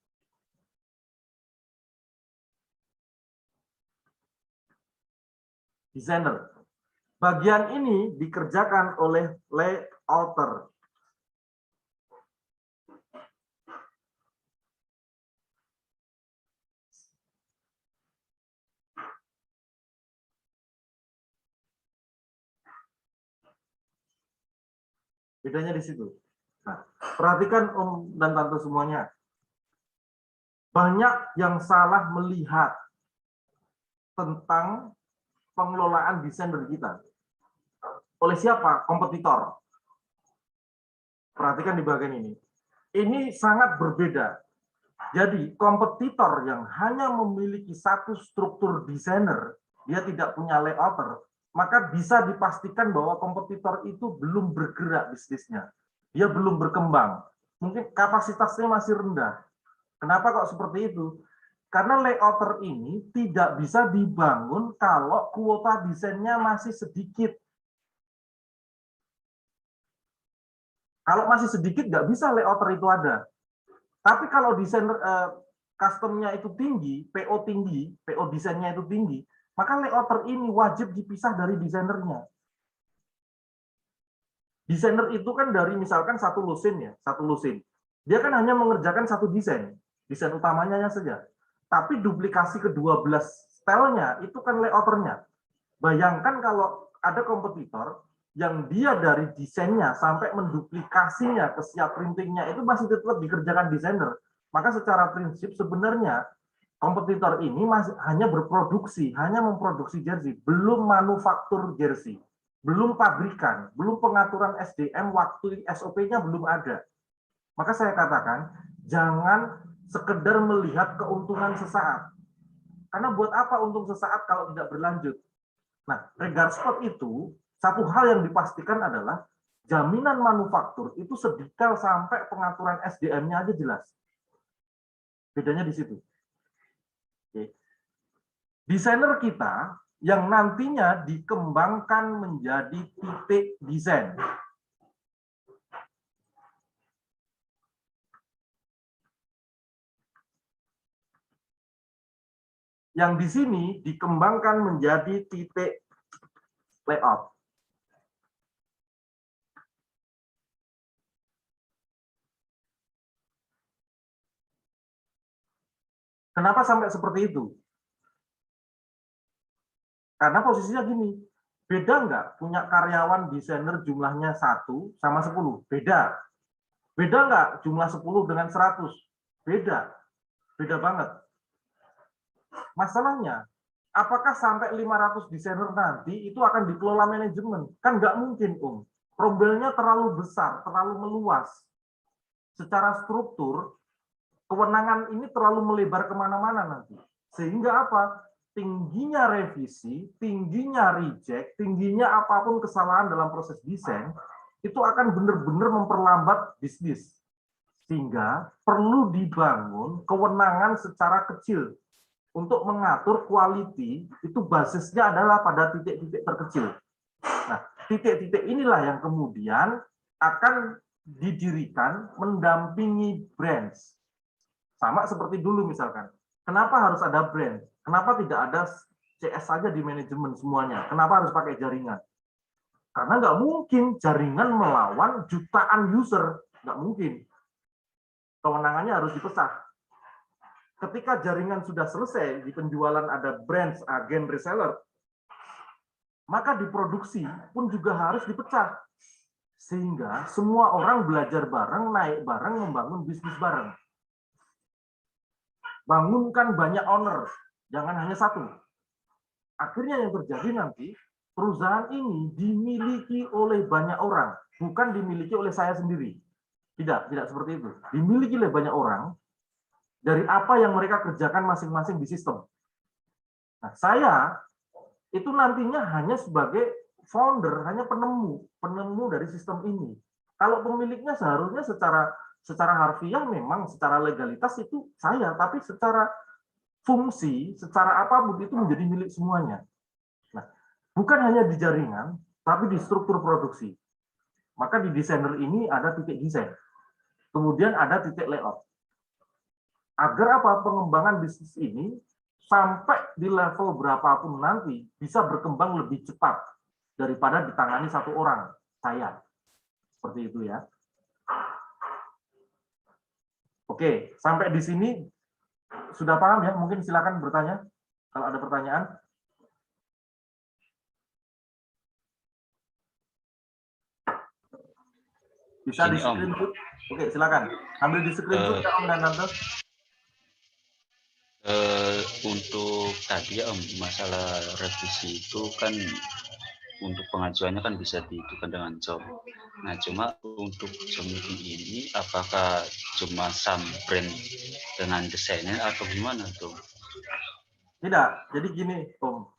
Desainer. Bagian ini dikerjakan oleh layouter. Bedanya di situ. Nah, perhatikan Om dan Tante semuanya. Banyak yang salah melihat tentang pengelolaan desain dari kita. Oleh siapa? Kompetitor. Perhatikan di bagian ini. Ini sangat berbeda. Jadi, kompetitor yang hanya memiliki satu struktur desainer, dia tidak punya layouter, maka bisa dipastikan bahwa kompetitor itu belum bergerak bisnisnya. Dia belum berkembang. Mungkin kapasitasnya masih rendah. Kenapa kok seperti itu? Karena layouter ini tidak bisa dibangun kalau kuota desainnya masih sedikit. Kalau masih sedikit, nggak bisa layouter itu ada. Tapi kalau desain customnya itu tinggi, PO tinggi, PO desainnya itu tinggi, maka layouter ini wajib dipisah dari desainernya. Desainer itu kan dari misalkan satu lusin ya, satu lusin. Dia kan hanya mengerjakan satu desain utamanya saja. Tapi duplikasi ke-12 stylenya itu kan layouternya. Bayangkan kalau ada kompetitor yang dia dari desainnya sampai menduplikasinya ke siap printingnya itu masih tetap dikerjakan desainer. Maka secara prinsip sebenarnya kompetitor ini masih hanya berproduksi, hanya memproduksi jersey, belum manufaktur jersey, belum pabrikan, belum pengaturan SDM, waktu SOP-nya belum ada. Maka saya katakan, jangan sekedar melihat keuntungan sesaat. Karena buat apa untung sesaat kalau tidak berlanjut? Nah, regard spot itu satu hal yang dipastikan adalah jaminan manufaktur itu sedikit sampai pengaturan SDM-nya aja jelas. Bedanya di situ. Oke. Desainer kita yang nantinya dikembangkan menjadi titik desain. Yang di sini dikembangkan menjadi titik layout. Kenapa sampai seperti itu? Karena posisinya gini, beda nggak punya karyawan desainer jumlahnya 1 sama 10? Beda. Beda nggak jumlah 10 dengan 100? Beda. Beda banget. Masalahnya, apakah sampai 500 desainer nanti itu akan dikelola manajemen? Kan nggak mungkin, Om. Problemnya terlalu besar, terlalu meluas. Secara struktur, kewenangan ini terlalu melebar kemana-mana nanti. Sehingga apa? Tingginya revisi, tingginya reject, tingginya apapun kesalahan dalam proses desain, itu akan benar-benar memperlambat bisnis. Sehingga perlu dibangun kewenangan secara kecil. Untuk mengatur quality, itu basisnya adalah pada titik-titik terkecil. Nah, titik-titik inilah yang kemudian akan didirikan mendampingi brands. Sama seperti dulu misalkan. Kenapa harus ada brand? Kenapa tidak ada CS saja di manajemen semuanya? Kenapa harus pakai jaringan? Karena nggak mungkin jaringan melawan jutaan user. Nggak mungkin. Kewenangannya harus dipecah. Ketika jaringan sudah selesai, di penjualan ada brands, agen, reseller, maka di produksi pun juga harus dipecah. Sehingga semua orang belajar bareng, naik bareng, membangun bisnis bareng. Bangunkan banyak owner, jangan hanya satu. Akhirnya yang terjadi nanti, perusahaan ini dimiliki oleh banyak orang, bukan dimiliki oleh saya sendiri. Tidak seperti itu. Dimiliki oleh banyak orang, dari apa yang mereka kerjakan masing-masing di sistem. Nah, saya itu nantinya hanya sebagai founder, hanya penemu dari sistem ini. Kalau pemiliknya seharusnya secara harfiah memang secara legalitas itu saya, tapi secara fungsi, secara apapun itu menjadi milik semuanya. Nah, bukan hanya di jaringan, tapi di struktur produksi. Maka di desainer ini ada titik desain. Kemudian ada titik layout. Agar apa? Pengembangan bisnis ini sampai di level berapapun nanti bisa berkembang lebih cepat daripada ditangani satu orang, saya. Seperti itu ya. Oke, sampai di sini sudah paham ya? Mungkin silakan bertanya kalau ada pertanyaan. Bisa di screenshot. Oke, silakan. Ambil di screenshot ya Om dan Tante. Untuk tadi ya Om, masalah revisi itu kan untuk pengajuannya kan bisa ditentukan dengan job. Nah, cuma untuk job meeting ini apakah cuma sam brand dengan desainer atau gimana tuh? Tidak, jadi gini Om.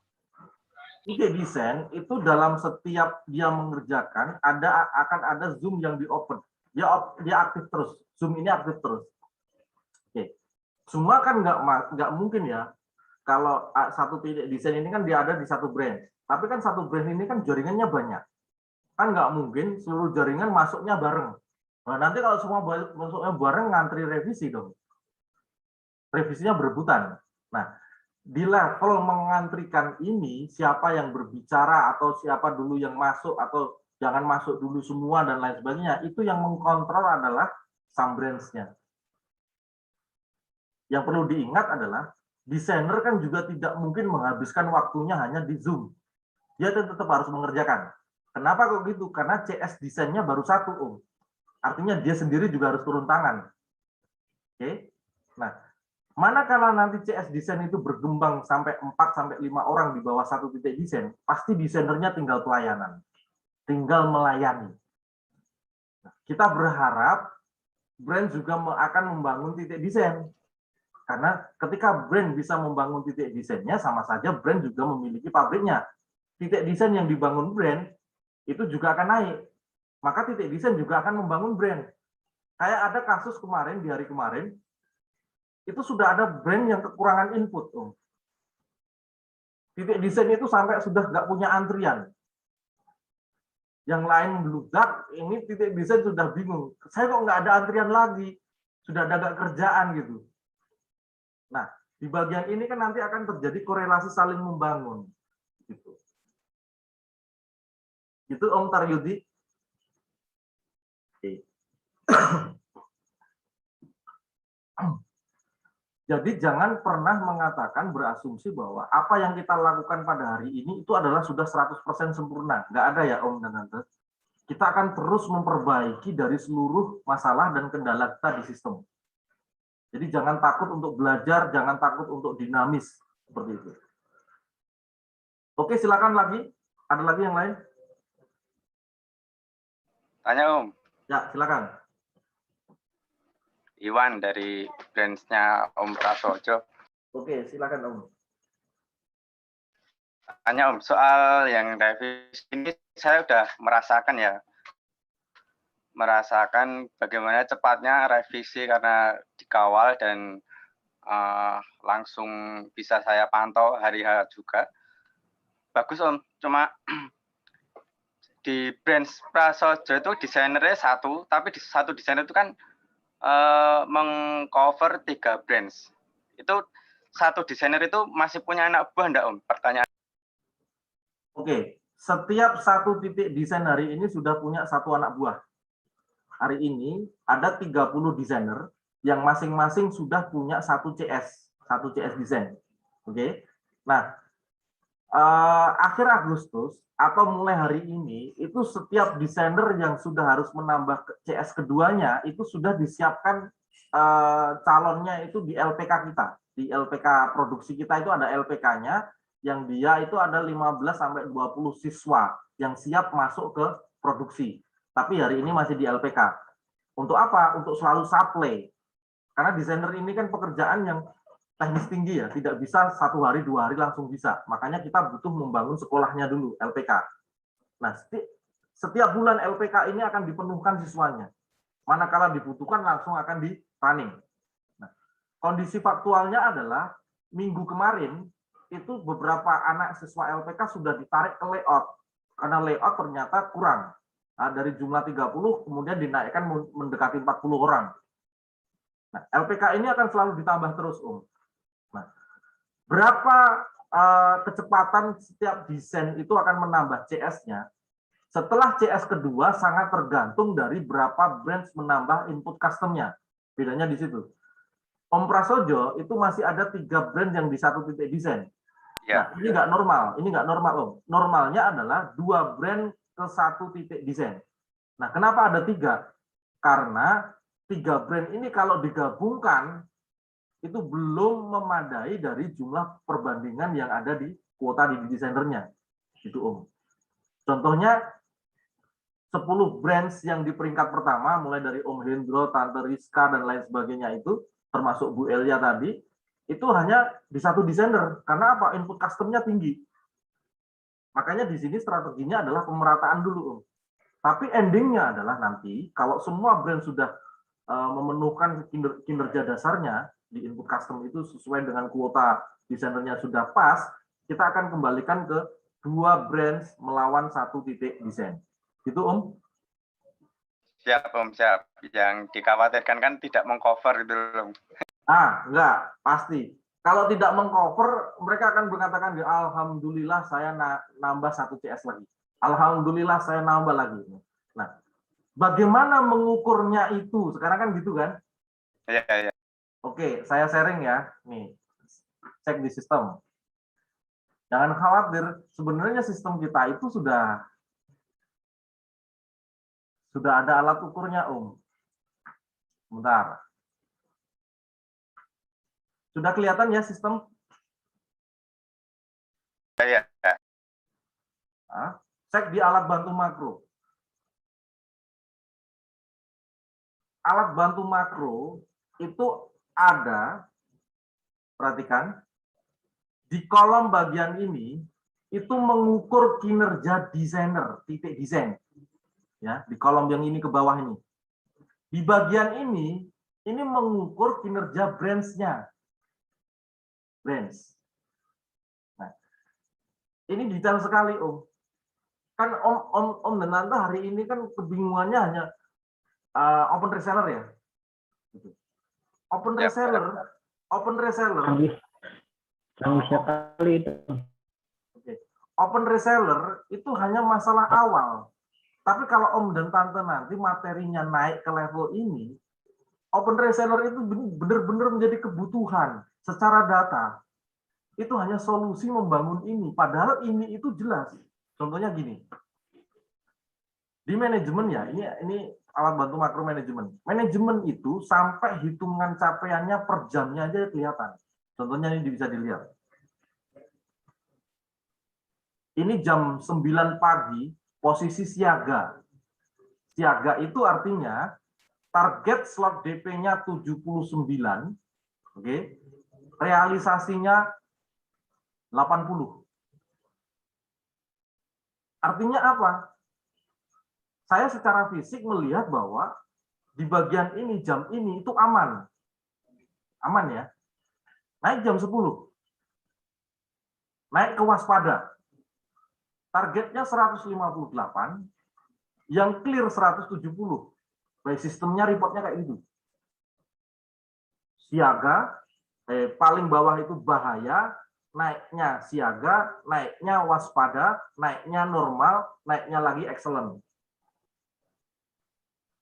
Ide desain itu dalam setiap dia mengerjakan akan ada Zoom yang di open. Dia aktif terus. Zoom ini aktif terus. Oke. Semua kan nggak mungkin ya. Kalau satu titik desain ini kan dia ada di satu brand. Tapi kan satu brand ini kan jaringannya banyak. Kan nggak mungkin seluruh jaringan masuknya bareng. Nah, nanti kalau semua masuknya bareng ngantri revisi dong. Revisinya berebutan. Nah, di level mengantrikan ini, siapa yang berbicara atau siapa dulu yang masuk atau jangan masuk dulu semua dan lain sebagainya, itu yang mengkontrol adalah some brands-nya. Yang perlu diingat adalah desainer kan juga tidak mungkin menghabiskan waktunya hanya di Zoom. Dia tetap harus mengerjakan. Kenapa kok gitu? Karena CS desainnya baru satu, Om. Artinya dia sendiri juga harus turun tangan. Oke. Nah, manakala nanti CS desain itu berkembang sampai 4 sampai 5 orang di bawah satu titik desain, pasti desainernya tinggal pelayanan. Tinggal melayani. Nah, kita berharap brand juga akan membangun titik desain. Karena ketika brand bisa membangun titik desainnya, sama saja brand juga memiliki pabriknya. titik desain yang dibangun brand itu juga akan naik. Maka titik desain juga akan membangun brand. Kayak ada kasus kemarin, di hari kemarin, itu sudah ada brand yang kekurangan input. Titik desain itu sampai sudah nggak punya antrian. Yang lain meludak, ini titik desain sudah bingung. Saya kok nggak ada antrian lagi, sudah ada nggak kerjaan gitu. Nah, di bagian ini kan nanti akan terjadi korelasi saling membangun. Gitu. Itu Om Taryudi. Oke. Jadi jangan pernah mengatakan berasumsi bahwa apa yang kita lakukan pada hari ini itu adalah sudah 100% sempurna. Nggak ada ya Om dan Tante. Kita akan terus memperbaiki dari seluruh masalah dan kendala kita di sistem. Jadi jangan takut untuk belajar, jangan takut untuk dinamis. Seperti itu. Oke, silakan lagi. Ada lagi yang lain? Tanya Om. Ya, silakan. Iwan dari branch-nya Om Prasojo. Oke, silakan Om. Tanya Om, soal yang revisi ini saya sudah merasakan ya. Merasakan bagaimana cepatnya revisi karena dikawal dan langsung bisa saya pantau hari-hari juga. Bagus Om, cuma di branch Prasojo itu desainernya satu, tapi di satu desainer itu kan mengcover 3 brands. Itu satu desainer itu masih punya anak buah enggak Om? Pertanyaan. Oke, setiap satu titik desain hari ini sudah punya satu anak buah. Hari ini ada 30 desainer yang masing-masing sudah punya satu CS desain. Oke. Nah, akhir Agustus atau mulai hari ini itu setiap desainer yang sudah harus menambah CS keduanya itu sudah disiapkan calonnya itu di LPK kita. Di LPK produksi kita itu ada LPK-nya yang dia itu ada 15 sampai 20 siswa yang siap masuk ke produksi. Tapi hari ini masih di LPK. Untuk apa? Untuk selalu supply. Karena desainer ini kan pekerjaan yang teknis tinggi ya, tidak bisa 1 hari 2 hari langsung bisa. Makanya kita butuh membangun sekolahnya dulu, LPK. Nah, setiap bulan LPK ini akan dipenuhkan siswanya. Manakala dibutuhkan langsung akan di running. Nah, kondisi faktualnya adalah minggu kemarin itu beberapa anak siswa LPK sudah ditarik ke layout karena layout ternyata kurang. Nah, dari jumlah 30 kemudian dinaikkan mendekati 40 orang. Nah, LPK ini akan selalu ditambah terus, Om. Nah, berapa kecepatan setiap desain itu akan menambah CS-nya? Setelah CS kedua sangat tergantung dari berapa branch menambah input custom-nya. Bedanya di situ. Om Prasojo itu masih ada 3 brand yang di satu titik desain. Ya, nah, ini nggak normal. Ini nggak normal, Om. Normalnya adalah 2 brand ke satu titik desain. Nah, kenapa ada 3? Karena 3 brand ini kalau digabungkan itu belum memadai dari jumlah perbandingan yang ada di kuota di desainernya. Gitu, Om. Contohnya 10 brands yang di peringkat pertama, mulai dari Om Hendro, Tante Rizka, dan lain sebagainya itu, termasuk Bu Elia tadi, itu hanya di satu desainer. Karena apa? Input custom-nya tinggi. Makanya di sini strateginya adalah pemerataan dulu, Om. Tapi endingnya adalah nanti, kalau semua brand sudah memenuhkan kinerja dasarnya, di input custom itu sesuai dengan kuota desainernya sudah pas, kita akan kembalikan ke 2 brands melawan 1 titik desain. Itu Om? Siap Om, siap. Yang dikhawatirkan kan tidak mengcover itu Om. Enggak, pasti. Kalau tidak mengcover, mereka akan mengatakan, alhamdulillah saya nambah 1 CS lagi. Alhamdulillah saya nambah lagi. Nah, bagaimana mengukurnya itu? Sekarang kan gitu kan? Iya, iya. Oke, saya sharing ya. Nih, cek di sistem. Jangan khawatir, sebenarnya sistem kita itu sudah ada alat ukurnya, Om. Bentar. Sudah kelihatan ya sistem? Iya. Cek di alat bantu makro. Alat bantu makro itu ada, perhatikan, di kolom bagian ini itu mengukur kinerja desainer, titik desain. Ya, di kolom yang ini ke bawah ini. Di bagian ini mengukur kinerja brands-nya. Brands. Nah, ini detail sekali, Om. Kan Om dan Tante hari ini kan kebingungannya hanya open reseller ya. Open reseller. Sekali itu. Open reseller itu hanya masalah awal. Tapi kalau Om dan Tante nanti materinya naik ke level ini, open reseller itu benar-benar menjadi kebutuhan secara data. Itu hanya solusi membangun ini. Padahal ini itu jelas. Contohnya gini. Di manajemen ya, ini alat bantu makro manajemen. Manajemen itu sampai hitungan capaiannya per jamnya aja kelihatan. Contohnya ini bisa dilihat. Ini jam 9 pagi, posisi siaga. Siaga itu artinya target slot DP-nya 79, oke, realisasinya 80. Artinya apa? Saya secara fisik melihat bahwa di bagian ini, jam ini itu aman. Aman ya. Naik jam 10. Naik ke waspada. Targetnya 158, yang clear 170. Baik, sistemnya reportnya kayak gitu. Siaga, paling bawah itu bahaya, naiknya siaga, naiknya waspada, naiknya normal, naiknya lagi excellent.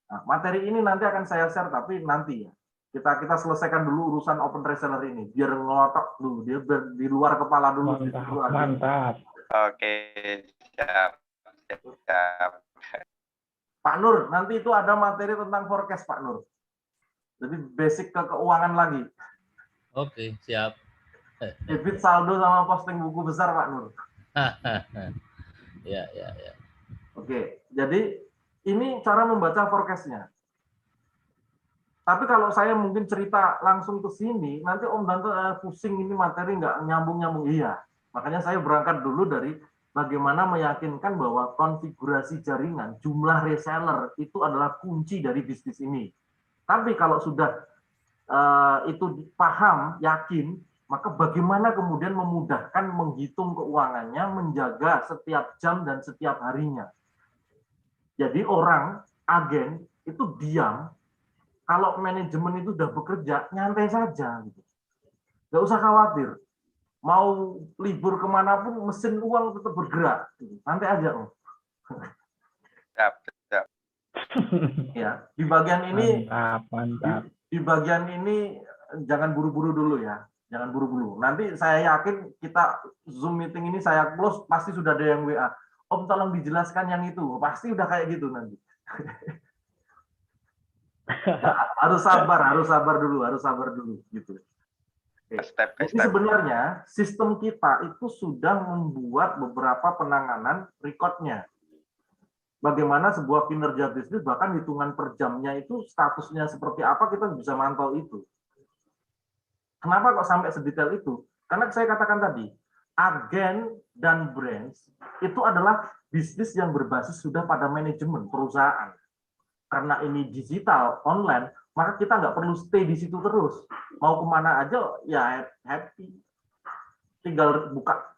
Nah, materi ini nanti akan saya share, tapi nanti ya. Kita selesaikan dulu urusan open reseller ini, biar ngelotok dulu, dia di luar kepala dulu. Mantap. Oke, siap. Pak Nur, nanti itu ada materi tentang forecast, Pak Nur. Jadi basic ke keuangan lagi. Oke, siap. Debit saldo sama posting buku besar, Pak Nur. Ya. Oke, jadi ini cara membaca forecast-nya. Tapi kalau saya mungkin cerita langsung ke sini, nanti Om Danto pusing ini materi nggak nyambung-nyambung. Iya, makanya saya berangkat dulu dari bagaimana meyakinkan bahwa konfigurasi jaringan, jumlah reseller itu adalah kunci dari bisnis ini. Tapi kalau sudah itu paham, yakin, maka bagaimana kemudian memudahkan menghitung keuangannya, menjaga setiap jam dan setiap harinya. Jadi orang, agen, itu diam. Kalau manajemen itu sudah bekerja, nyantai saja. Nggak usah khawatir. Mau libur kemanapun, mesin uang tetap bergerak. Santai aja, Om. Siap. Ya, di bagian ini, Mantap. Di bagian ini jangan buru-buru dulu ya. Jangan buru-buru. Nanti saya yakin kita Zoom meeting ini saya close, pasti sudah ada yang WA. Om tolong dijelaskan yang itu. Pasti udah kayak gitu nanti. harus sabar dulu gitu. Jadi sebenarnya sistem kita itu sudah membuat beberapa penanganan recordnya. Bagaimana sebuah kinerja bisnis, bahkan hitungan per jamnya itu statusnya seperti apa, kita bisa mantau itu. Kenapa kok sampai sedetail itu? Karena saya katakan tadi, agen dan brands itu adalah bisnis yang berbasis sudah pada manajemen perusahaan. Karena ini digital, online, maka kita nggak perlu stay di situ terus. Mau kemana aja, ya happy. Tinggal buka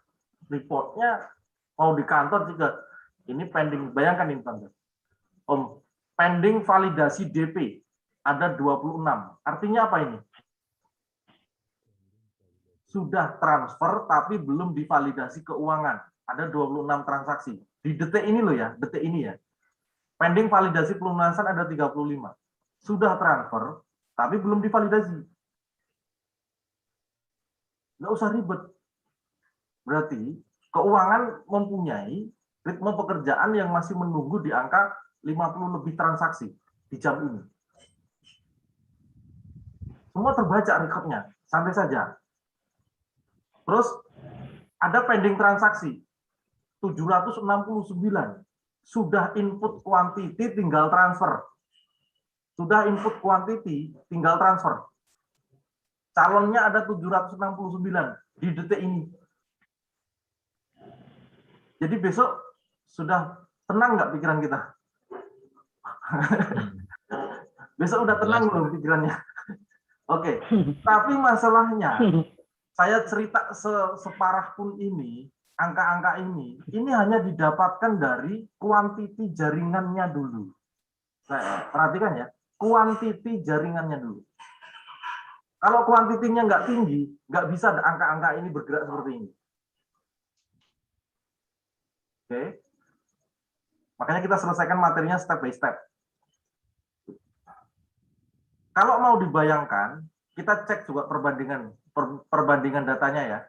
reportnya, mau di kantor juga. Ini pending, bayangkan ini, Tante. Om, pending validasi DP, ada 26. Artinya apa ini? Sudah transfer, tapi belum divalidasi keuangan. Ada 26 transaksi. Di detik ini loh ya, detik ini ya. Pending validasi pelunasan ada 35. Sudah transfer, tapi belum divalidasi. Nggak usah ribet. Berarti keuangan mempunyai ritme pekerjaan yang masih menunggu di angka 50 lebih transaksi di jam ini. Semua terbaca rekodnya, santai saja. Terus ada pending transaksi 769. Sudah input quantity tinggal transfer. Sudah input quantity tinggal transfer. Calonnya ada 769 di detik ini. Jadi besok sudah tenang nggak pikiran kita? Besok udah tenang belum pikirannya? Oke, tapi masalahnya saya cerita separah pun ini, angka-angka ini hanya didapatkan dari kuantiti jaringannya dulu. Nah, perhatikan ya, kuantiti jaringannya dulu. Kalau kuantitinya nggak tinggi, nggak bisa angka-angka ini bergerak seperti ini. Oke, makanya kita selesaikan materinya step by step. Kalau mau dibayangkan, kita cek juga perbandingan datanya ya.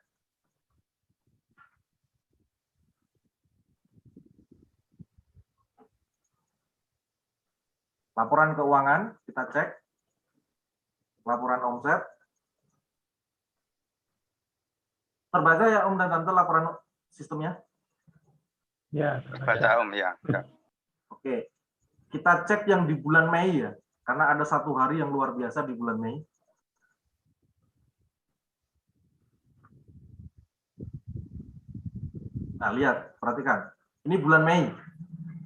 Laporan keuangan, kita cek. Laporan omset. Terbaca ya Om dan Tante laporan sistemnya? Ya, Baca Om ya. Oke, kita cek yang di bulan Mei ya. Karena ada satu hari yang luar biasa di bulan Mei. Nah, lihat, perhatikan. Ini bulan Mei.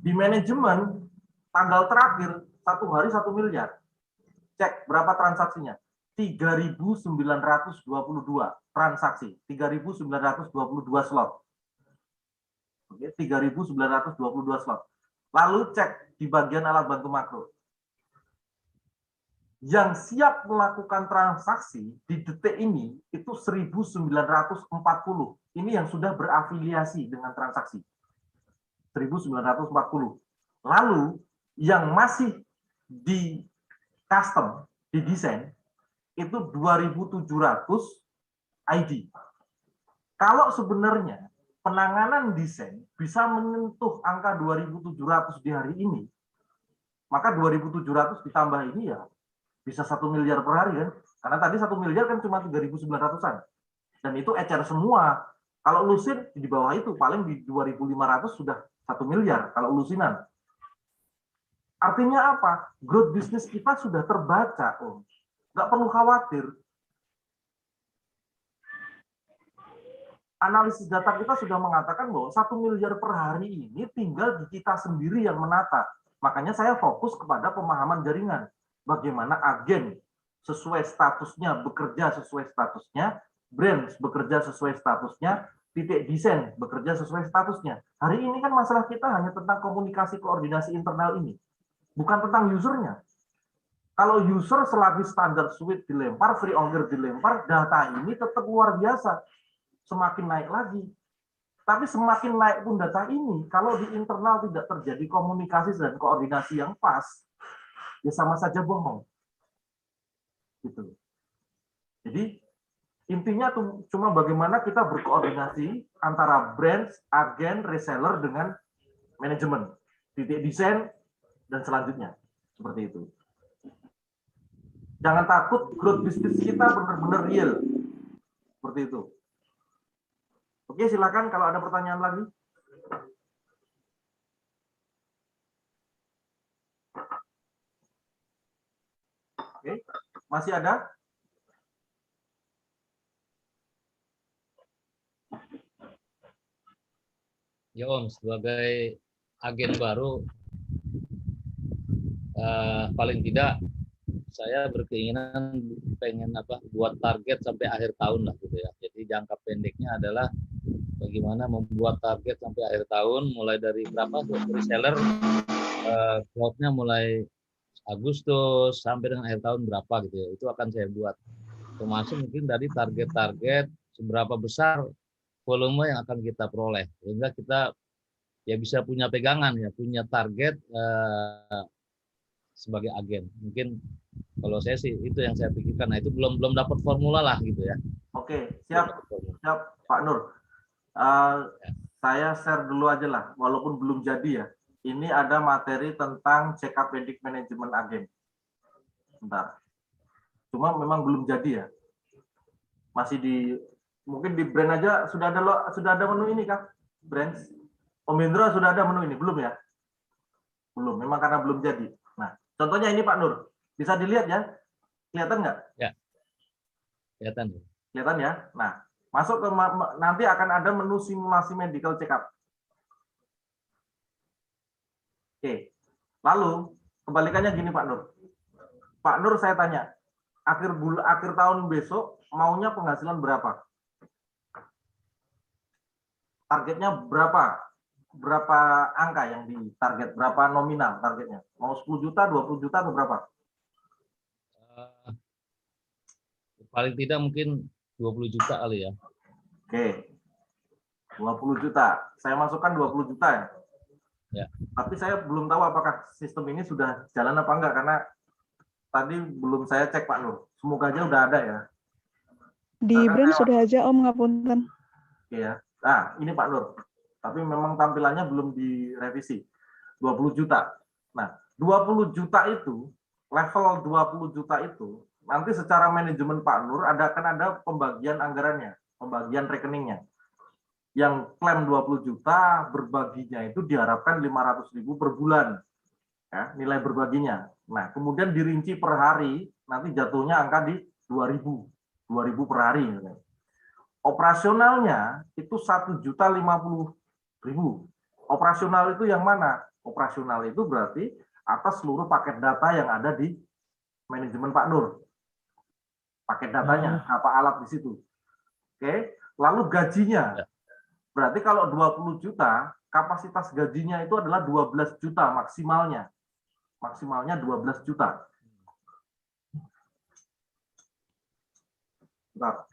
Di manajemen, tanggal terakhir, satu hari 1 miliar. Cek berapa transaksinya. 3.922 transaksi. 3.922 slot. Oke, 3.922 slot. Lalu cek di bagian alat bantu makro. Yang siap melakukan transaksi di detik ini itu 1.940. Ini yang sudah berafiliasi dengan transaksi. 1.940. Lalu yang masih di custom, di desain, itu 2.700 ID. Kalau sebenarnya penanganan desain bisa menyentuh angka 2.700 di hari ini, maka 2.700 ditambah ini ya bisa 1 miliar per hari kan? Karena tadi 1 miliar kan cuma 3.900-an. Dan itu ecer semua. Kalau lusin di bawah itu paling di 2.500 sudah 1 miliar kalau lusinan. Artinya apa? Growth bisnis kita sudah terbaca, Om. Nggak perlu khawatir. Analisis data kita sudah mengatakan bahwa 1 miliar per hari ini tinggal di kita sendiri yang menata. Makanya saya fokus kepada pemahaman jaringan. Bagaimana agen sesuai statusnya, bekerja sesuai statusnya, brand bekerja sesuai statusnya, titik desain bekerja sesuai statusnya. Hari ini kan masalah kita hanya tentang komunikasi koordinasi internal ini, bukan tentang usernya. Kalau user selagi standar suite dilempar, free owner dilempar, data ini tetap luar biasa, semakin naik lagi. Tapi semakin naik pun data ini, kalau di internal tidak terjadi komunikasi dan koordinasi yang pas, ya sama saja bohong. Gitu. Jadi intinya cuma bagaimana kita berkoordinasi antara brand, agen, reseller dengan manajemen, titik desain dan selanjutnya. Seperti itu. Jangan takut, growth bisnis kita benar-benar real. Seperti itu. Oke, silakan kalau ada pertanyaan lagi. Oke, masih ada? Ya Om, sebagai agen baru, paling tidak saya berkeinginan pengen buat target sampai akhir tahun lah gitu ya. Jadi jangka pendeknya adalah bagaimana membuat target sampai akhir tahun, mulai dari berapa reseller, cloud-nya mulai Agustus sampai dengan akhir tahun berapa gitu ya. Itu akan saya buat. Termasuk mungkin dari target-target seberapa besar volume yang akan kita peroleh. Sehingga kita ya bisa punya pegangan ya, punya target sebagai agen. Mungkin kalau saya sih itu yang saya pikirkan. Nah, itu belum dapat formula lah gitu ya. Oke, siap Pak Nur. Saya share dulu aja lah, walaupun belum jadi ya. Ini ada materi tentang check up predict manajemen agen. Bentar. Cuma memang belum jadi ya. Masih mungkin di brand aja sudah ada menu ini Kak. Brand. Om Indra sudah ada menu ini, belum ya? Belum, memang karena belum jadi. Nah, contohnya ini Pak Nur. Bisa dilihat ya? Kelihatan nggak? Ya. Kelihatan. Kelihatan ya? Nah, masuk ke nanti akan ada menu simulasi medical check up. Oke. Lalu kebalikannya gini Pak Nur. Pak Nur saya tanya, akhir tahun besok maunya penghasilan berapa? Targetnya berapa? Berapa angka yang ditarget? Berapa nominal targetnya? Mau 10 juta, 20 juta atau berapa? Paling tidak mungkin 20 juta kali ya. Oke. 20 juta. Saya masukkan 20 juta ya. Ya. Tapi saya belum tahu apakah sistem ini sudah jalan apa enggak karena tadi belum saya cek Pak Nur. Semoga aja udah ada ya. Di brand sudah aja Om, ngapunten. Oke ya. Nah, ini Pak Nur. Tapi memang tampilannya belum direvisi. 20 juta. Nah, 20 juta itu, level 20 juta itu, nanti secara manajemen Pak Nur akan ada pembagian anggarannya, pembagian rekeningnya. Yang klaim 20 juta berbaginya itu diharapkan 500.000 per bulan. Ya, nilai berbaginya. Nah, kemudian dirinci per hari, nanti jatuhnya angka di 2.000 per hari. Operasionalnya itu 1.050.000. Operasional itu yang mana? Operasional itu berarti atas seluruh paket data yang ada di manajemen Pak Nur. Paket datanya, apa alat di situ. Oke, lalu gajinya. Berarti kalau 20 juta, kapasitas gajinya itu adalah 12 juta maksimalnya. Maksimalnya 12 juta. Bentar.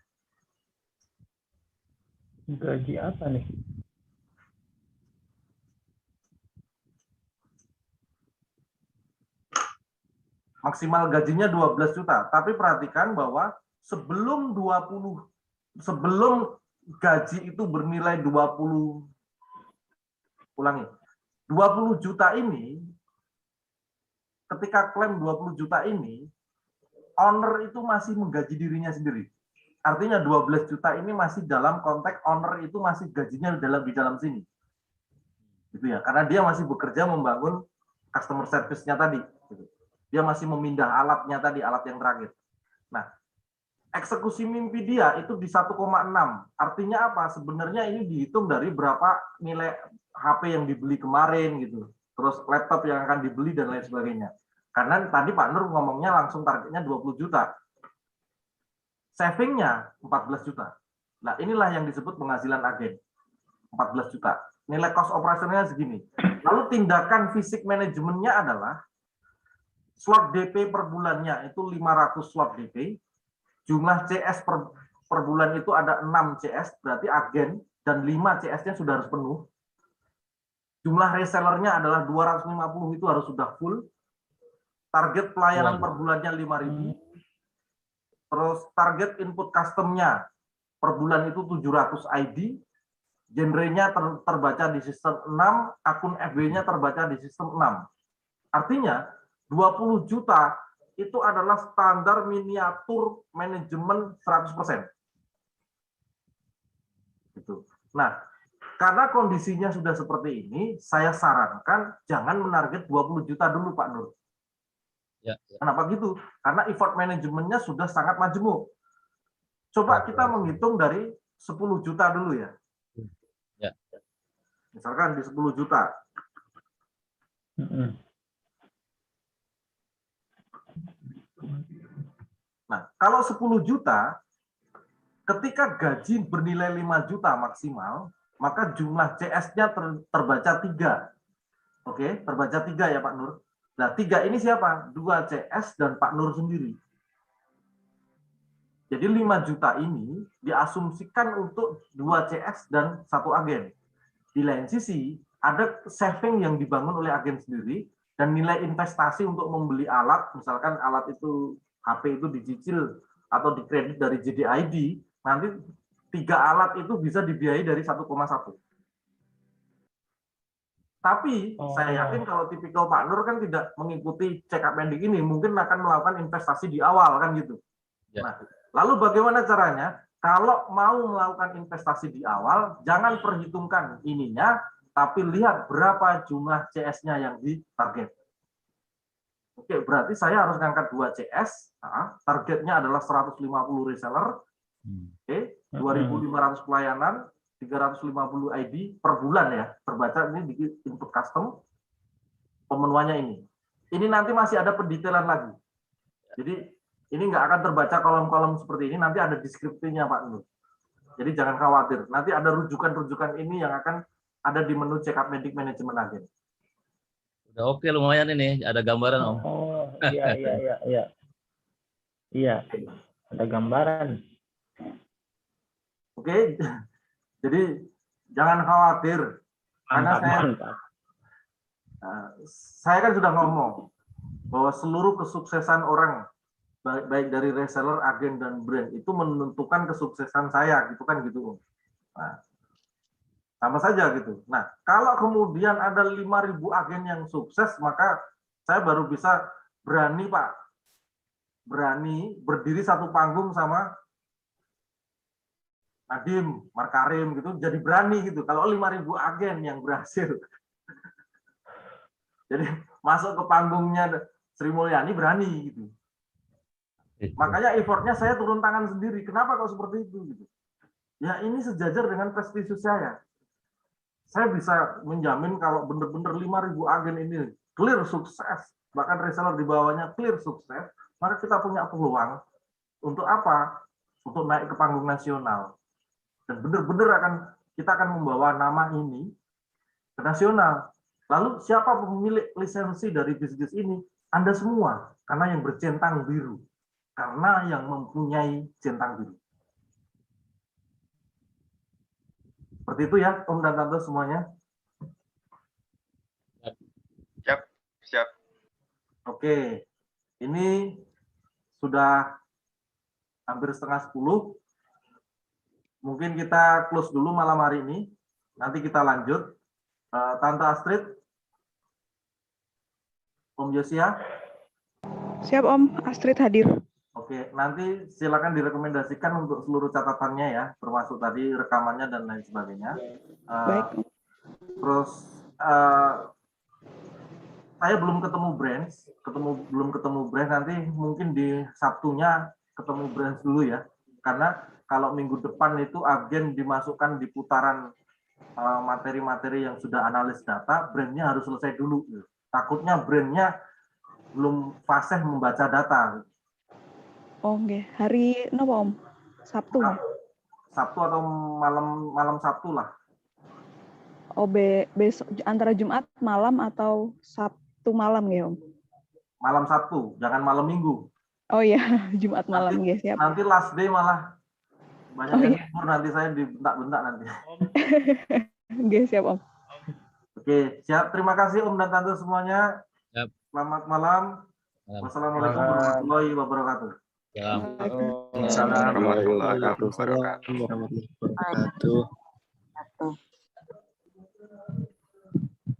Gaji apa nih? Maksimal gajinya 12 juta. Tapi perhatikan bahwa sebelum gaji itu bernilai 20 juta ini, ketika klaim 20 juta ini, owner itu masih menggaji dirinya sendiri. Artinya 12 juta ini masih dalam konteks owner itu masih gajinya di dalam sini. Gitu ya, karena dia masih bekerja membangun customer service-nya tadi. Dia masih memindah alatnya tadi, alat yang terakhir. Nah, eksekusi mimpi dia itu di 1,6. Artinya apa? Sebenarnya ini dihitung dari berapa nilai HP yang dibeli kemarin gitu. Terus laptop yang akan dibeli dan lain sebagainya. Karena tadi Pak Nur ngomongnya langsung targetnya 20 juta. Savingnya 14 juta. Nah, inilah yang disebut penghasilan agen. 14 juta. Nilai cost operasionalnya segini. Lalu tindakan fisik manajemennya adalah slot DP per bulannya itu 500 slot DP. Jumlah CS per bulan itu ada 6 CS, berarti agen, dan 5 CS-nya sudah harus penuh. Jumlah resellernya adalah 250, itu harus sudah full. Target pelayanan per bulannya 5.000. Terus target input custom-nya per bulan itu 700 ID. Genre-nya terbaca di sistem 6, akun FB-nya terbaca di sistem 6. Artinya, 20 juta itu adalah standar miniatur manajemen 100%. Gitu. Nah, karena kondisinya sudah seperti ini, saya sarankan jangan menarget 20 juta dulu, Pak Nur. Ya. Kenapa gitu? Karena effort manajemennya sudah sangat majemuk. Coba kita menghitung dari 10 juta dulu ya. Ya. Misalkan di 10 juta. Nah, kalau 10 juta, ketika gaji bernilai 5 juta maksimal, maka jumlah CS-nya terbaca 3. Oke, terbaca 3 ya Pak Nur. Nah, 3 ini siapa? 2 CS dan Pak Nur sendiri. Jadi 5 juta ini diasumsikan untuk 2 CS dan 1 agen. Di lain sisi, ada saving yang dibangun oleh agen sendiri, dan nilai investasi untuk membeli alat, misalkan alat itu HP itu dicicil atau dikredit dari JDID, nanti 3 alat itu bisa dibiayai dari 1,1. Tapi saya yakin kalau tipikal Pak Nur kan tidak mengikuti check up pending ini, mungkin akan melakukan investasi di awal kan gitu. Ya. Nah, lalu bagaimana caranya? Kalau mau melakukan investasi di awal, jangan perhitungkan ininya, tapi lihat berapa jumlah CS-nya yang ditarget. Oke, berarti saya harus ngangkat 2 CS, targetnya adalah 150 reseller, oke, 2.500 pelayanan, 350 ID per bulan ya, terbaca ini di input custom. pemenuhannya ini. Ini nanti masih ada pendetailan lagi. Jadi ini nggak akan terbaca kolom-kolom seperti ini, nanti ada deskripsinya Pak Nur. Jadi jangan khawatir, nanti ada rujukan-rujukan ini yang akan ada di menu check up medik manajemen agen. Udah oke lumayan ini, ada gambaran Om. Oh, iya. Iya, ada gambaran. Oke, jadi jangan khawatir, karena saya kan sudah ngomong bahwa seluruh kesuksesan orang baik dari reseller, agen dan brand itu menentukan kesuksesan saya, gitu kan gitu. Nah, sama saja gitu. Nah, kalau kemudian ada 5.000 agen yang sukses, maka saya baru bisa berani Pak, berani berdiri satu panggung sama Nadim, Markarim gitu, jadi berani gitu. Kalau 5.000 agen yang berhasil, jadi masuk ke panggungnya Sri Mulyani berani gitu. Makanya effortnya saya turun tangan sendiri. Kenapa kok seperti itu? Gitu. Ya ini sejajar dengan prestisius saya. Saya bisa menjamin kalau benar-benar 5.000 agen ini clear sukses, bahkan reseller di bawahnya clear sukses, maka kita punya peluang untuk apa? Untuk naik ke panggung nasional. Dan benar-benar kita akan membawa nama ini ke nasional. Lalu siapa pemilik lisensi dari bisnis ini? Anda semua, karena yang bercentang biru. Karena yang mempunyai centang biru. Seperti itu ya, Om dan Tante semuanya. Siap. Oke, ini sudah hampir setengah 10. Mungkin kita close dulu malam hari ini. Nanti kita lanjut. Tante Astrid, Om Josia. Siap Om, Astrid hadir. Oke, nanti silakan direkomendasikan untuk seluruh catatannya ya, termasuk tadi rekamannya dan lain sebagainya. Baik. Terus saya belum ketemu brands, nanti mungkin di Sabtunya ketemu brands dulu ya, karena kalau minggu depan itu agen dimasukkan di putaran materi-materi yang sudah analis data, brandnya harus selesai dulu. Takutnya brandnya belum fasih membaca data. Oh, nggih. Hari napa Om? Sabtu. Sabtu atau malam Sabtu lah. Oh, besok antara Jumat malam atau Sabtu malam ya Om? Malam Sabtu, jangan malam Minggu. Oh iya, Jumat malam nggih, siap. Nanti last day malah banyak yang libur, nanti saya dibentak-bentak nanti. Nggih, siap Om. Oke, siap. Terima kasih Om dan Tante semuanya. Siap. Selamat malam. Wassalamualaikum warahmatullahi wabarakatuh. Assalamualaikum warahmatullahi wabarakatuh.